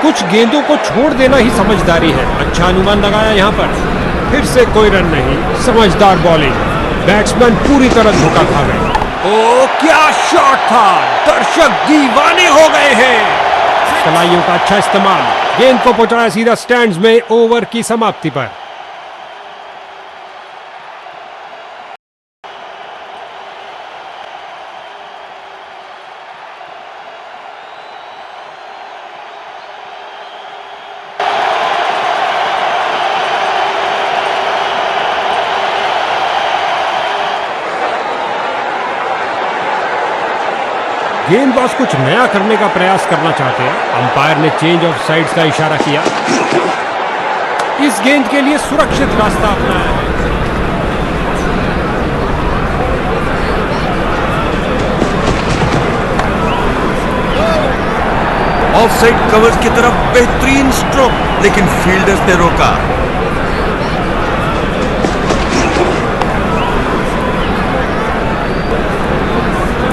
कुछ गेंदों को छोड़ देना ही समझदारी है। अच्छा अनुमान लगाया यहां पर। फिर से कोई रन नहीं। समझदार बॉलिंग। बैट्समैन पूरी तरह धोखा खा गए। ओ क्या शॉट था। दर्शक दीवाने हो गए हैं। कलाइयों का अच्छा इस्तेमाल। गेंद को पहुंचाया सीधा स्टैंड्स में। ओवर की समाप्ति पर। गेंदबाज कुछ नया करने का प्रयास करना चाहते हैं। अंपायर ने चेंज ऑफ साइड्स का इशारा किया। इस गेंद के लिए सुरक्षित रास्ता अपनाया है। ऑफ साइड कवर्स की तरफ बेहतरीन स्ट्रोक, लेकिन फील्डर्स ने रोका।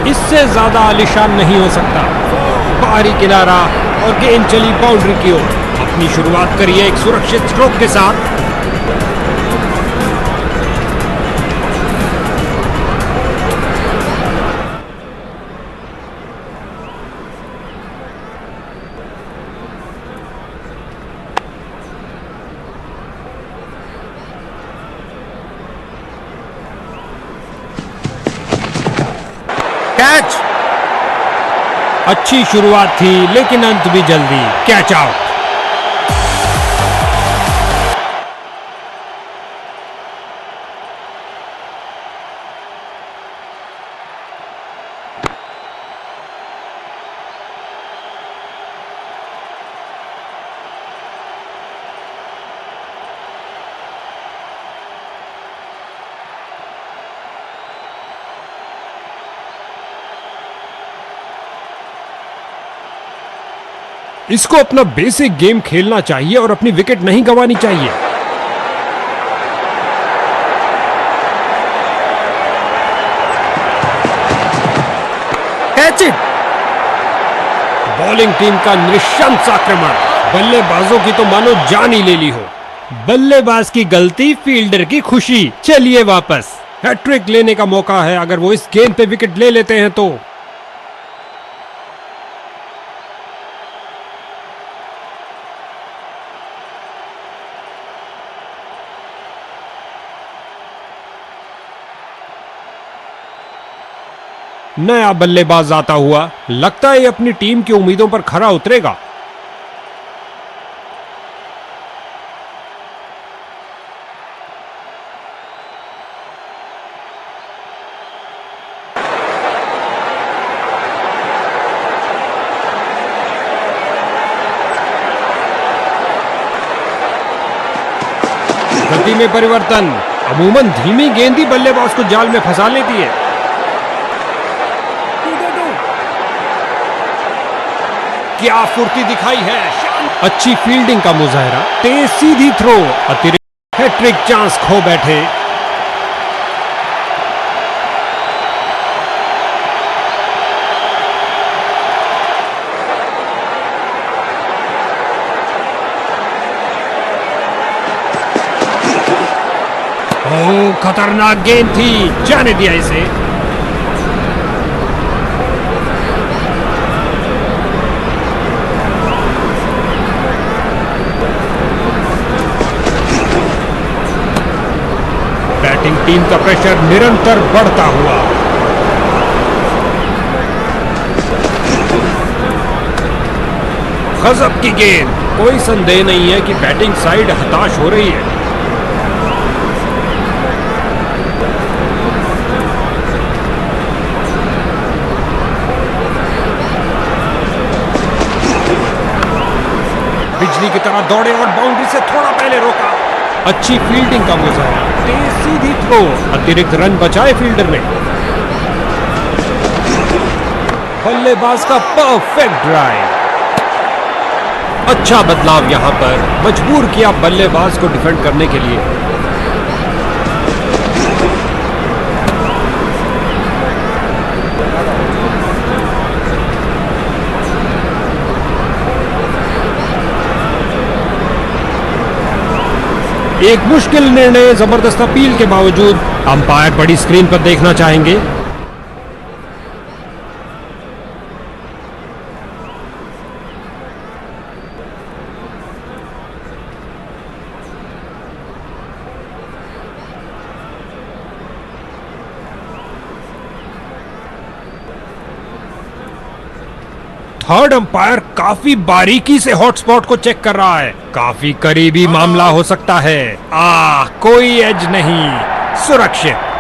इससे ज्यादा आलिशान नहीं हो सकता। बाहरी किनारा और गेंद चली बाउंड्री की ओर। अपनी शुरुआत करिए एक सुरक्षित स्ट्रोक के साथ। कैच। अच्छी शुरुआत थी लेकिन अंत भी जल्दी। Catch out. इसको अपना बेसिक गेम खेलना चाहिए और अपनी विकेट नहीं गंवानी चाहिए। Catch it. बॉलिंग टीम का निशंस आक्रमण। बल्लेबाजों की तो मानो जान ही ले ली हो। बल्लेबाज की गलती, फील्डर की खुशी। चलिए वापस। हैट्रिक लेने का मौका है अगर वो इस गेंद पे विकेट ले लेते हैं तो। नया बल्लेबाज आता हुआ, लगता है ये अपनी टीम की उम्मीदों पर खरा उतरेगा। गति में परिवर्तन। अमूमन धीमी गेंद ही बल्लेबाज को जाल में फंसा लेती है। क्या फुर्ती दिखाई है। अच्छी फील्डिंग का मुजाहरा। तेज सीधी थ्रो। अतिरिक्त हैट्रिक चांस खो बैठे। ओह, खतरनाक गेंद थी। जाने दिया इसे। बैटिंग टीम का प्रेशर निरंतर बढ़ता हुआ। गजब की गेंद। कोई संदेह नहीं है कि बैटिंग साइड हताश हो रही है। बिजली की तरह दौड़े और बाउंड्री से थोड़ा पहले रोका। अच्छी फील्डिंग का मुजाहरा। तेज सीधी थ्रो। अतिरिक्त रन बचाए फील्डर ने। बल्लेबाज का परफेक्ट ड्राइव। अच्छा बदलाव यहां पर मजबूर किया बल्लेबाज को डिफेंड करने के लिए। एक मुश्किल निर्णय, जबरदस्त अपील के बावजूद अंपायर बड़ी स्क्रीन पर देखना चाहेंगे। थर्ड अंपायर काफी बारीकी से हॉटस्पॉट को चेक कर रहा है। काफी करीबी मामला हो सकता है। कोई एज नहीं, सुरक्षित।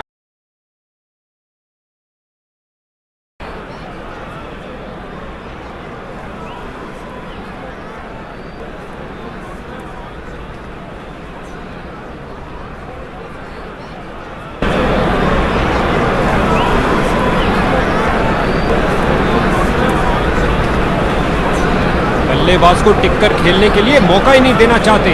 बल्लेबाज को टिककर खेलने के लिए मौका ही नहीं देना चाहते।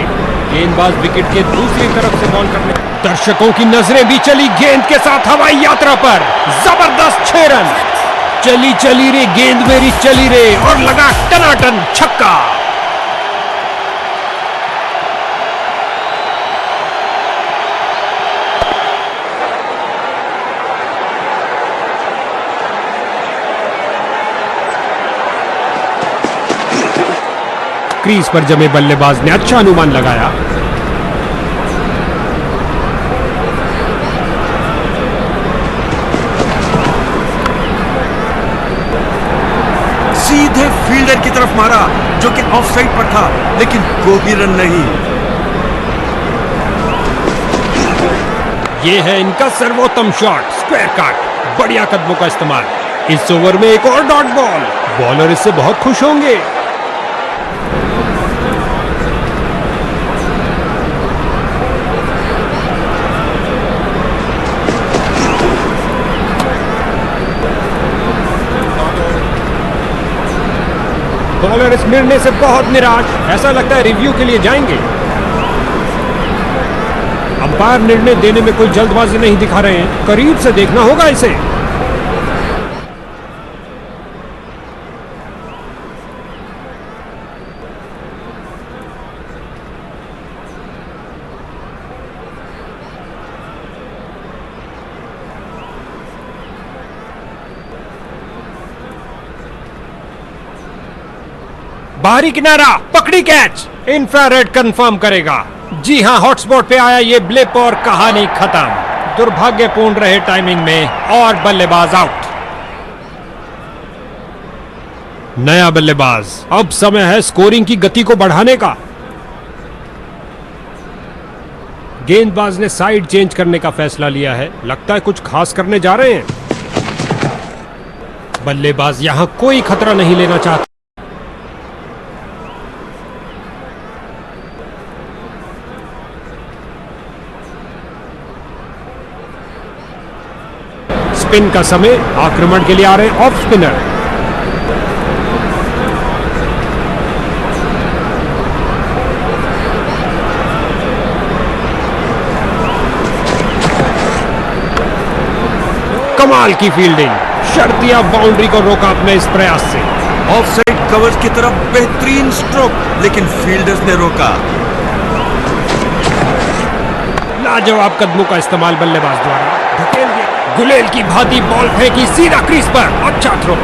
गेंदबाज विकेट के दूसरी तरफ से बॉल करने, दर्शकों की नजरें भी चली गेंद के साथ हवाई यात्रा पर। जबरदस्त 6 रन। चली चली रे गेंद मेरी चली रे, और लगा टनाटन छक्का। क्रीज पर जमे बल्लेबाज ने अच्छा अनुमान लगाया। सीधे फील्डर की तरफ मारा, जो कि ऑफसाइड पर था, लेकिन कोई रन नहीं। ये है इनका सर्वोत्तम शॉट, स्क्वायर कट। बढ़िया कदमों का इस्तेमाल। इस ओवर में एक और डॉट बॉल। बॉलर इससे बहुत खुश होंगे। बॉलर इस निर्णय से बहुत निराश, ऐसा लगता है रिव्यू के लिए जाएंगे। अंपायर निर्णय देने में कोई जल्दबाजी नहीं दिखा रहे हैं, करीब से देखना होगा इसे। बाहरी किनारा, पकड़ी कैच। इंफ्रारेड कंफर्म करेगा। जी हां, हॉटस्पॉट पे आया ये ब्लिप और कहानी खत्म। दुर्भाग्यपूर्ण रहे टाइमिंग में, और बल्लेबाज आउट। नया बल्लेबाज। अब समय है स्कोरिंग की गति को बढ़ाने का। गेंदबाज ने साइड चेंज करने का फैसला लिया है। लगता है कुछ खास करने जा रहे हैं। बल्लेबाज यहां कोई खतरा नहीं लेना चाहता। स्पिन का समय, आक्रमण के लिए आ रहे हैं ऑफ स्पिनर। कमाल की फील्डिंग, शर्तिया बाउंड्री को रोका अपने इस प्रयास से। ऑफसाइड कवर की तरफ बेहतरीन स्ट्रोक, लेकिन फील्डर्स ने रोका। लाजवाब कदमों का इस्तेमाल बल्लेबाज द्वारा। धकेल दिया, गुलेल की भांति बॉल फेंकी सीधा क्रीज पर। अच्छा थ्रो।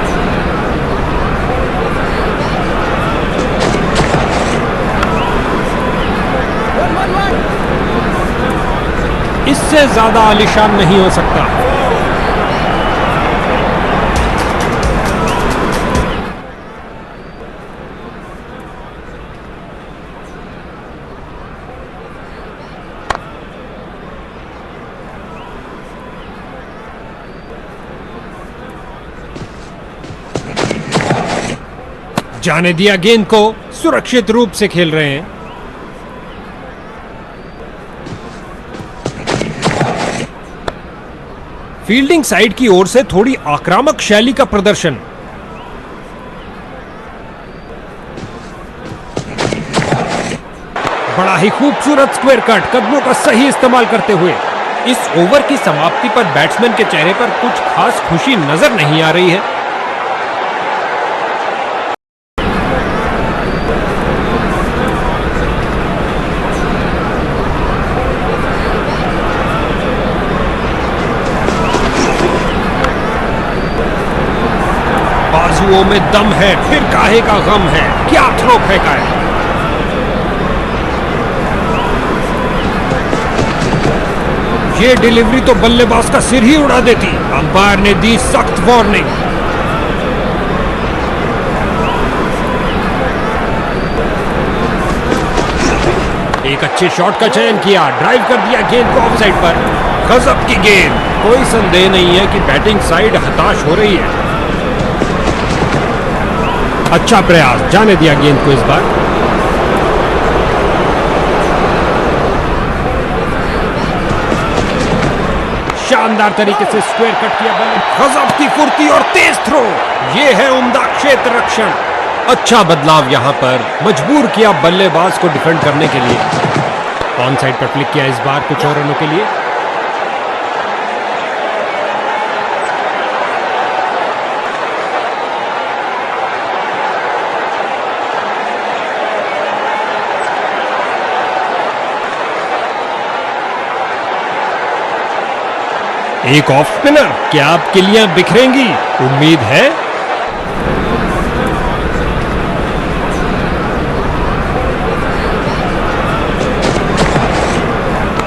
इससे ज्यादा आलीशान नहीं हो सकता। जाने दिया गेंद को, सुरक्षित रूप से खेल रहे हैं। फील्डिंग साइड की ओर से थोड़ी आक्रामक शैली का प्रदर्शन। बड़ा ही खूबसूरत स्क्वायर कट, कदमों का सही इस्तेमाल करते हुए। इस ओवर की समाप्ति पर बैट्समैन के चेहरे पर कुछ खास खुशी नजर नहीं आ रही है। बाजुओं में दम है, फिर काहे का गम है। क्या थ्रो फेंका है। ये डिलीवरी तो बल्लेबाज का सिर ही उड़ा देती। अंपायर ने दी सख्त वार्निंग। एक अच्छे शॉट का चयन किया, ड्राइव कर दिया गेंद को ऑफसाइड पर। गजब की गेंद। कोई संदेह नहीं है कि बैटिंग साइड हताश हो रही है। अच्छा प्रयास, जाने दिया गेंद को इस बार। शानदार तरीके से स्क्वायर कट किया बल्ले। गजब की फुर्ती और तेज थ्रो। ये है उम्दा क्षेत्र रक्षण। अच्छा बदलाव यहां पर मजबूर किया बल्लेबाज को डिफेंड करने के लिए। ऑन साइड पर फ्लिक किया इस बार कुछ और रनों के लिए। एक ऑफ स्पिनर, क्या आप किलियां बिखरेंगी? उम्मीद है।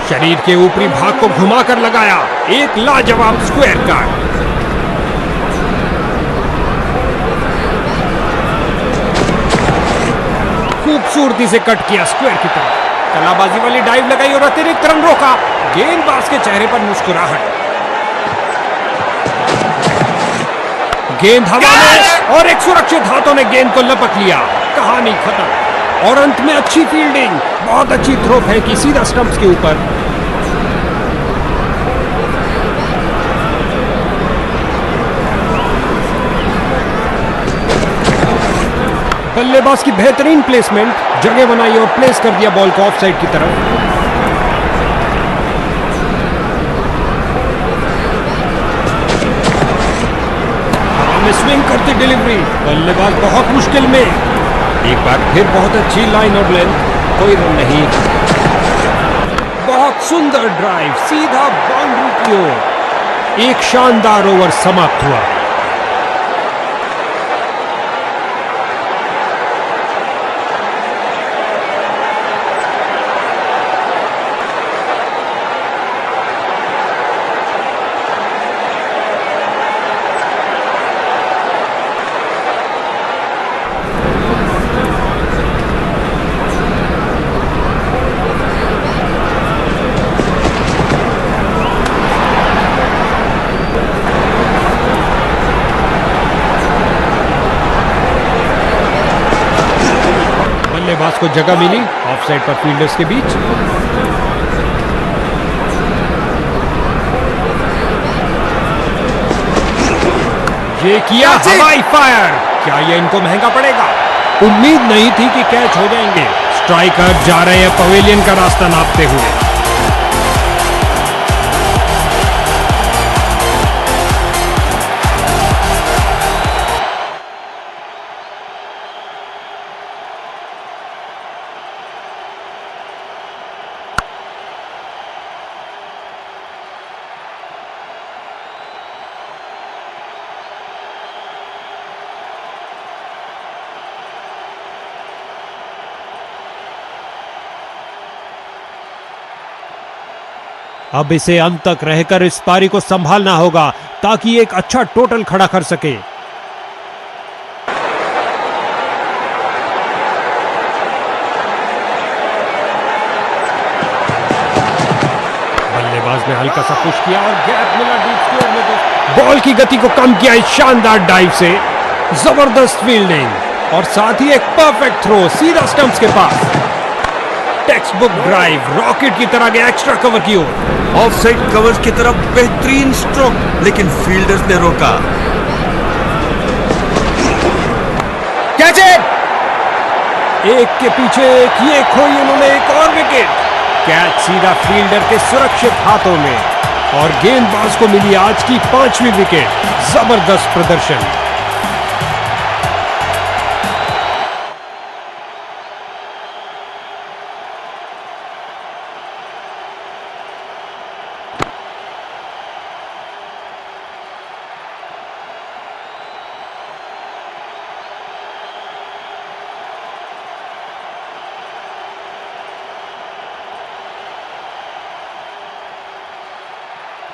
शरीर के ऊपरी भाग को घुमाकर लगाया, एक लाजवाब स्क्वायर कार्ड। खूबसूरती से कट किया स्क्वायर की तरफ। कलाबाजी वाली डाइव लगाई और अतिरिक्त रन रोका। गेंदबाज के चेहरे पर मुस्कुराहट। गेंद हवा में और एक सुरक्षित हाथों ने गेंद को लपक लिया। कहानी खत्म। और अंत में अच्छी फील्डिंग, बहुत अच्छी थ्रो फेंकी सीधा स्टंप्स के ऊपर। बल्लेबाज की बेहतरीन प्लेसमेंट, जगह बनाई और प्लेस कर दिया बॉल को ऑफ साइड की तरफ। स्विंग करती डिलीवरी, बल्लेबाज बहुत मुश्किल में। एक बार फिर बहुत अच्छी लाइन और लेंथ, कोई रन नहीं। बहुत सुंदर ड्राइव सीधा बाउंड्री की ओर। एक शानदार ओवर समाप्त हुआ। बल्लेबाज को जगह मिली ऑफ साइड पर फील्डर्स के बीच। ये किया हवाई फायर, क्या ये इनको महंगा पड़ेगा? उम्मीद नहीं थी कि कैच हो जाएंगे। स्ट्राइकर जा रहे हैं पवेलियन का रास्ता नापते हुए। अब इसे अंत तक रहकर इस पारी को संभालना होगा ताकि एक अच्छा टोटल खड़ा कर सके। बल्लेबाज ने हल्का सा पुश किया और गैप मिला डीप स्क्वायर में। तो बॉल की गति को कम किया इस शानदार डाइव से। जबरदस्त फील्डिंग और साथ ही एक परफेक्ट थ्रो सीधा स्टंप्स के पास। टेक्स्ट बुक ड्राइव, रॉकेट की तरह गया एक्स्ट्रा कवर की ओर। ऑफ साइड कवर्स की तरफ बेहतरीन स्ट्रोक, लेकिन फील्डर्स ने रोका। Catch it! एक के पीछे एक, ये खोई उन्होंने एक और विकेट। कैच सीधा फील्डर के सुरक्षित हाथों में और गेंदबाज को मिली आज की 5वीं विकेट। जबरदस्त प्रदर्शन।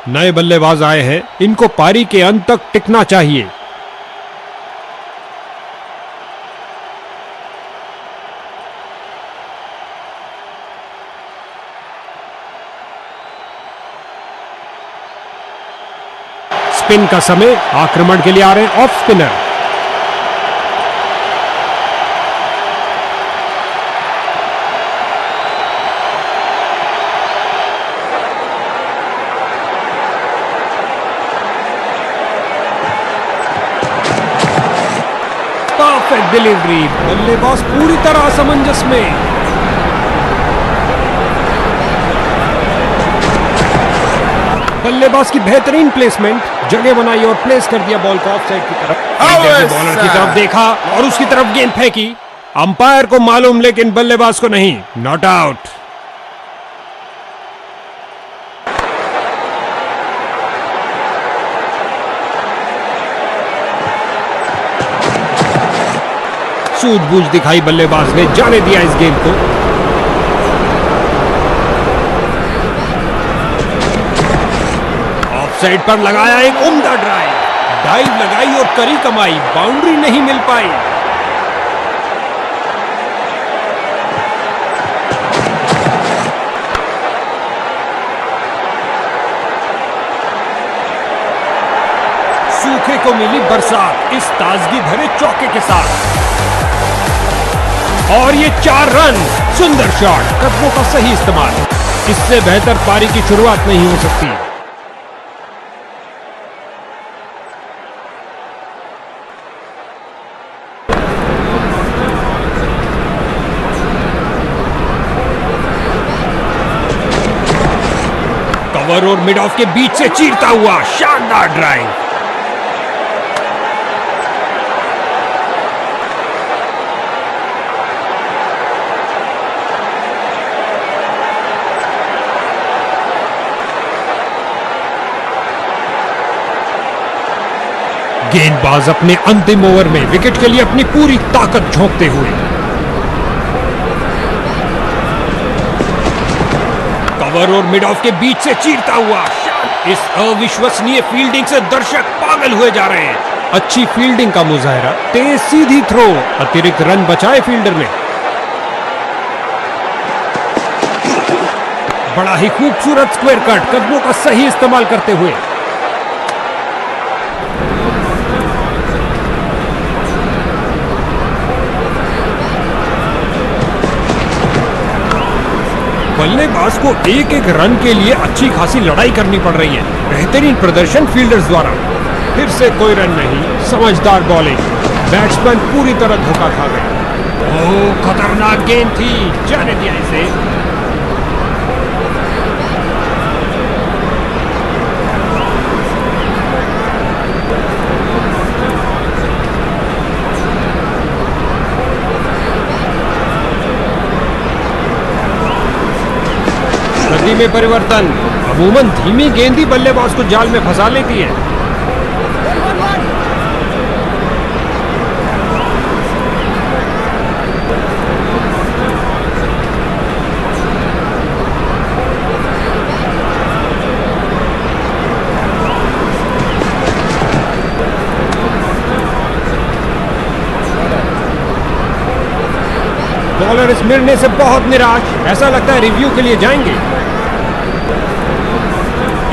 नए बल्लेबाज आए हैं, इनको पारी के अंत तक टिकना चाहिए। स्पिन का समय, आक्रमण के लिए आ रहे हैं ऑफ स्पिनर। परफेक्ट डिलीवरी, बल्लेबाज पूरी तरह असमंजस में। बल्लेबाज की बेहतरीन प्लेसमेंट, जगह बनाई और प्लेस कर दिया बॉल को ऑफसाइड की तरफ। बॉलर की तरफ देखा और उसकी तरफ गेंद फेंकी। अंपायर को मालूम लेकिन बल्लेबाज को नहीं। Not out. सूझबूझ दिखाई बल्लेबाज ने, जाने दिया इस गेंद को। ऑफसाइड पर लगाया एक उम्दा डाइव लगाई और करी कमाई, बाउंड्री नहीं मिल पाई। सूखे को मिली बरसात इस ताजगी भरे चौके के साथ, और ये 4 रन। सुंदर शॉट, कदमों का सही इस्तेमाल। इससे बेहतर पारी की शुरुआत नहीं हो सकती। कवर और मिड ऑफ के बीच से चीरता हुआ शानदार ड्राइव। गेंदबाज अपने अंतिम ओवर में विकेट के लिए अपनी पूरी ताकत झोंकते हुए। कवर और मिड ऑफ के बीच से चीरता हुआ। इस अविश्वसनीय फील्डिंग से दर्शक पागल हुए जा रहे हैं। अच्छी फील्डिंग का मुजाहरा, तेज सीधी थ्रो, अतिरिक्त रन बचाए फील्डर ने। बड़ा ही खूबसूरत स्क्वायर कट, कदमों का सही इस्तेमाल करते हुए। बल्लेबाज को एक एक रन के लिए अच्छी खासी लड़ाई करनी पड़ रही है। बेहतरीन प्रदर्शन फील्डर्स द्वारा। फिर से कोई रन नहीं, समझदार बॉलिंग। बैट्समैन पूरी तरह धोखा खा गए। ओह, खतरनाक गेंद थी, जाने दिया इसे। गति में परिवर्तन, अमूमन धीमी गेंद ही बल्लेबाज को जाल में फंसा लेती है। बॉलर इस निर्णय से बहुत निराश, ऐसा लगता है रिव्यू के लिए जाएंगे।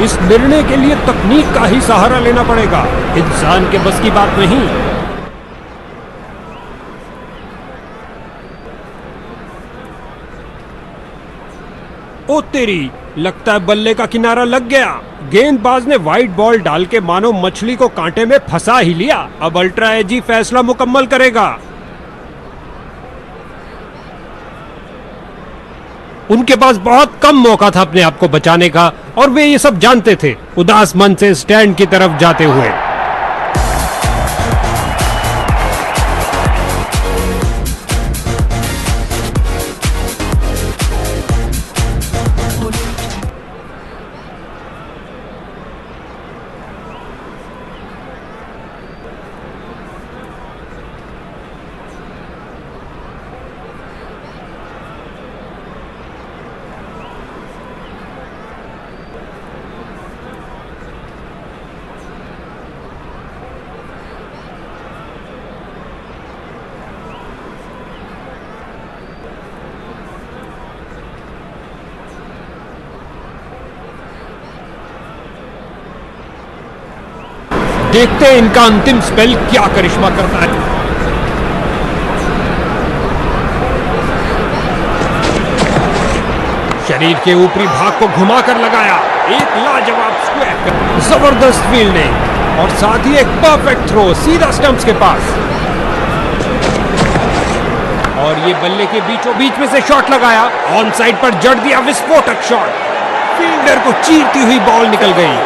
इस निर्णय के लिए तकनीक का ही सहारा लेना पड़ेगा, इंसान के बस की बात नहीं। ओ तेरी, लगता है बल्ले का किनारा लग गया। गेंदबाज ने वाइड बॉल डाल के मानो मछली को कांटे में फंसा ही लिया। अब अल्ट्रा एजी फैसला मुकम्मल करेगा। उनके पास बहुत कम मौका था अपने आप को बचाने का, और वे ये सब जानते थे। उदास मन से स्टैंड की तरफ जाते हुए। देखते हैं इनका अंतिम स्पेल क्या करिश्मा करता है। शरीर के ऊपरी भाग को घुमाकर लगाया, एक लाजवाब स्क्वायर, जबरदस्त फील्डिंग और साथ ही एक परफेक्ट थ्रो सीधा स्टंप्स के पास। और ये बल्ले के बीचों बीच में से शॉट लगाया, ऑन साइड पर जड़ दिया विस्फोटक शॉट, फील्डर को चीरती हुई बॉल निकल गई।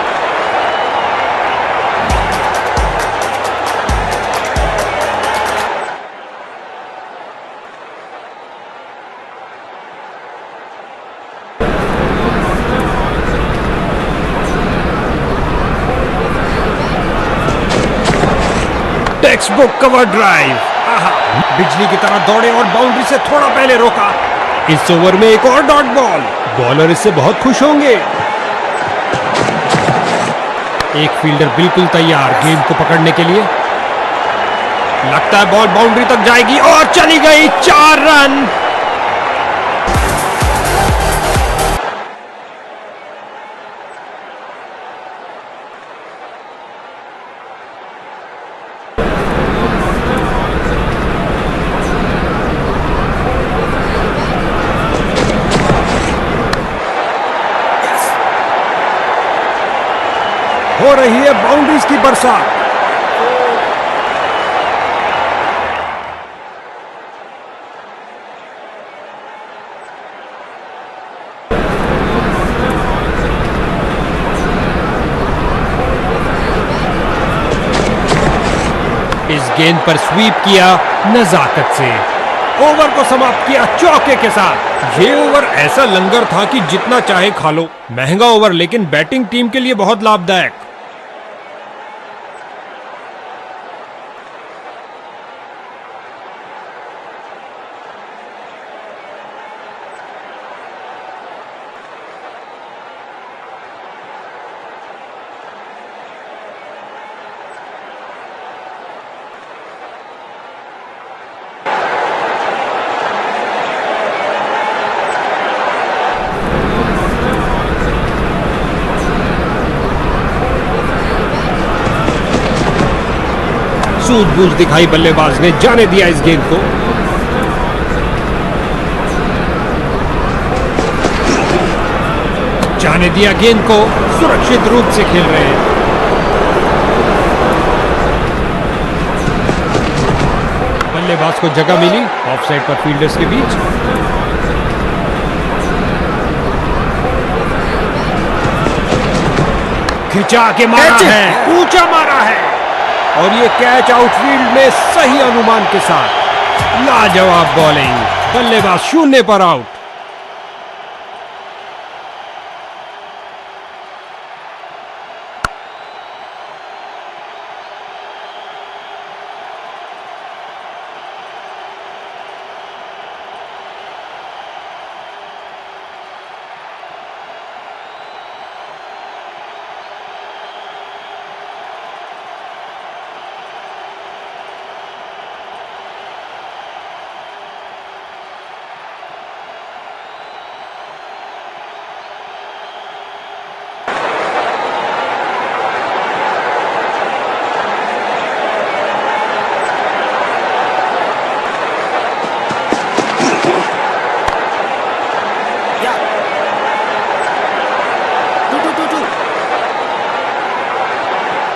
टेक्स्ट बुक कवर ड्राइव, बिजली की तरह दौड़े और बाउंड्री से थोड़ा पहले रोका। इस ओवर में एक और डॉट बॉल, बॉलर इससे बहुत खुश होंगे। एक फील्डर बिल्कुल तैयार गेंद को पकड़ने के लिए। लगता है बॉल बाउंड्री तक जाएगी और चली गई, 4 रन। हो रही है बाउंड्रीज की बरसात। इस गेंद पर स्वीप किया नजाकत से, ओवर को समाप्त किया चौके के साथ। ये ओवर ऐसा लंगर था कि जितना चाहे खा लो। महंगा ओवर लेकिन बैटिंग टीम के लिए बहुत लाभदायक। सूझबूझ दिखाई बल्लेबाज ने, जाने दिया इस गेंद को। जाने दिया गेंद को, सुरक्षित रूप से खेल रहे हैं। बल्लेबाज को जगह मिली ऑफ साइड पर फील्डर्स के बीच। खिंचा के मारा है, ऊंचा मारा है और ये कैच आउटफील्ड में सही अनुमान के साथ। लाजवाब बॉलिंग, बल्लेबाज 0 पर आउट।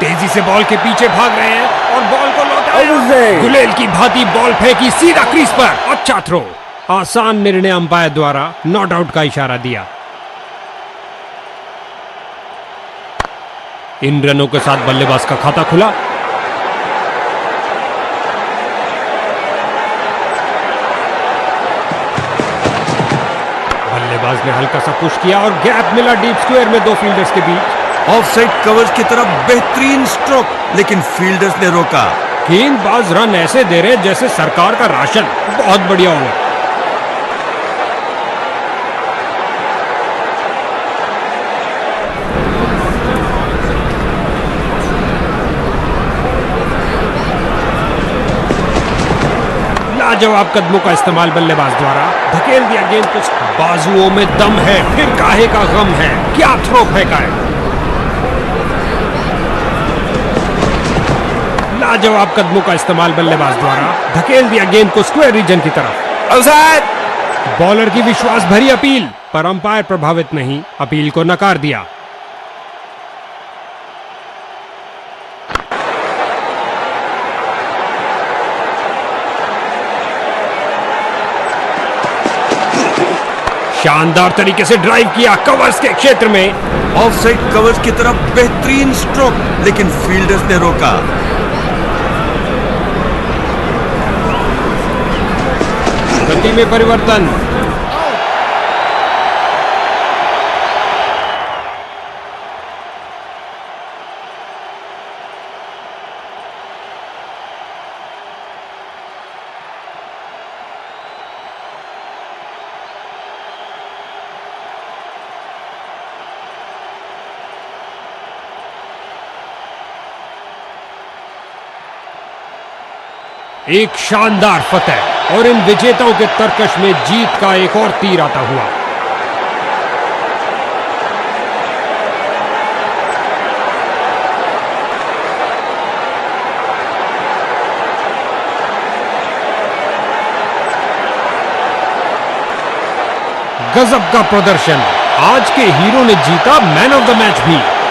तेजी से बॉल के पीछे भाग रहे हैं और बॉल को लौटाया। गुलेल की भांति बॉल फेंकी सीधा क्रीज पर। अच्छा थ्रो, आसान निर्णय अंपायर द्वारा नॉट आउट का इशारा दिया। इन रनों के साथ बल्लेबाज का खाता खुला। बल्लेबाज ने हल्का सा पुश किया और गैप मिला डीप स्क्वायर में 2 फील्डर्स के बीच। ऑफसाइड कवर्स की तरफ बेहतरीन स्ट्रोक, लेकिन फील्डर्स ने रोका। गेंदबाज रन ऐसे दे रहे जैसे सरकार का राशन। बहुत बढ़िया ओवर। लाजवाब कदमों का इस्तेमाल बल्लेबाज द्वारा, धकेल दिया गेंद को। बाजुओं में दम है, फिर काहे का गम है। क्या थ्रो फेंका है। लाजवाब कदमों का इस्तेमाल बल्लेबाज द्वारा, धकेल दिया गेंद को स्क्वायर रीजन की तरफ। आउटसाइड। बॉलर की विश्वास भरी अपील, पर अंपायर प्रभावित नहीं, अपील को नकार दिया। शानदार तरीके से ड्राइव किया कवर्स के क्षेत्र में। ऑफसाइड कवर्स की तरफ बेहतरीन स्ट्रोक, लेकिन फील्डर्स ने रोका। गति में परिवर्तन। एक शानदार फतेह और इन विजेताओं के तरकश में जीत का एक और तीर आता हुआ। गजब का प्रदर्शन। आज के हीरो ने जीता मैन ऑफ द मैच भी।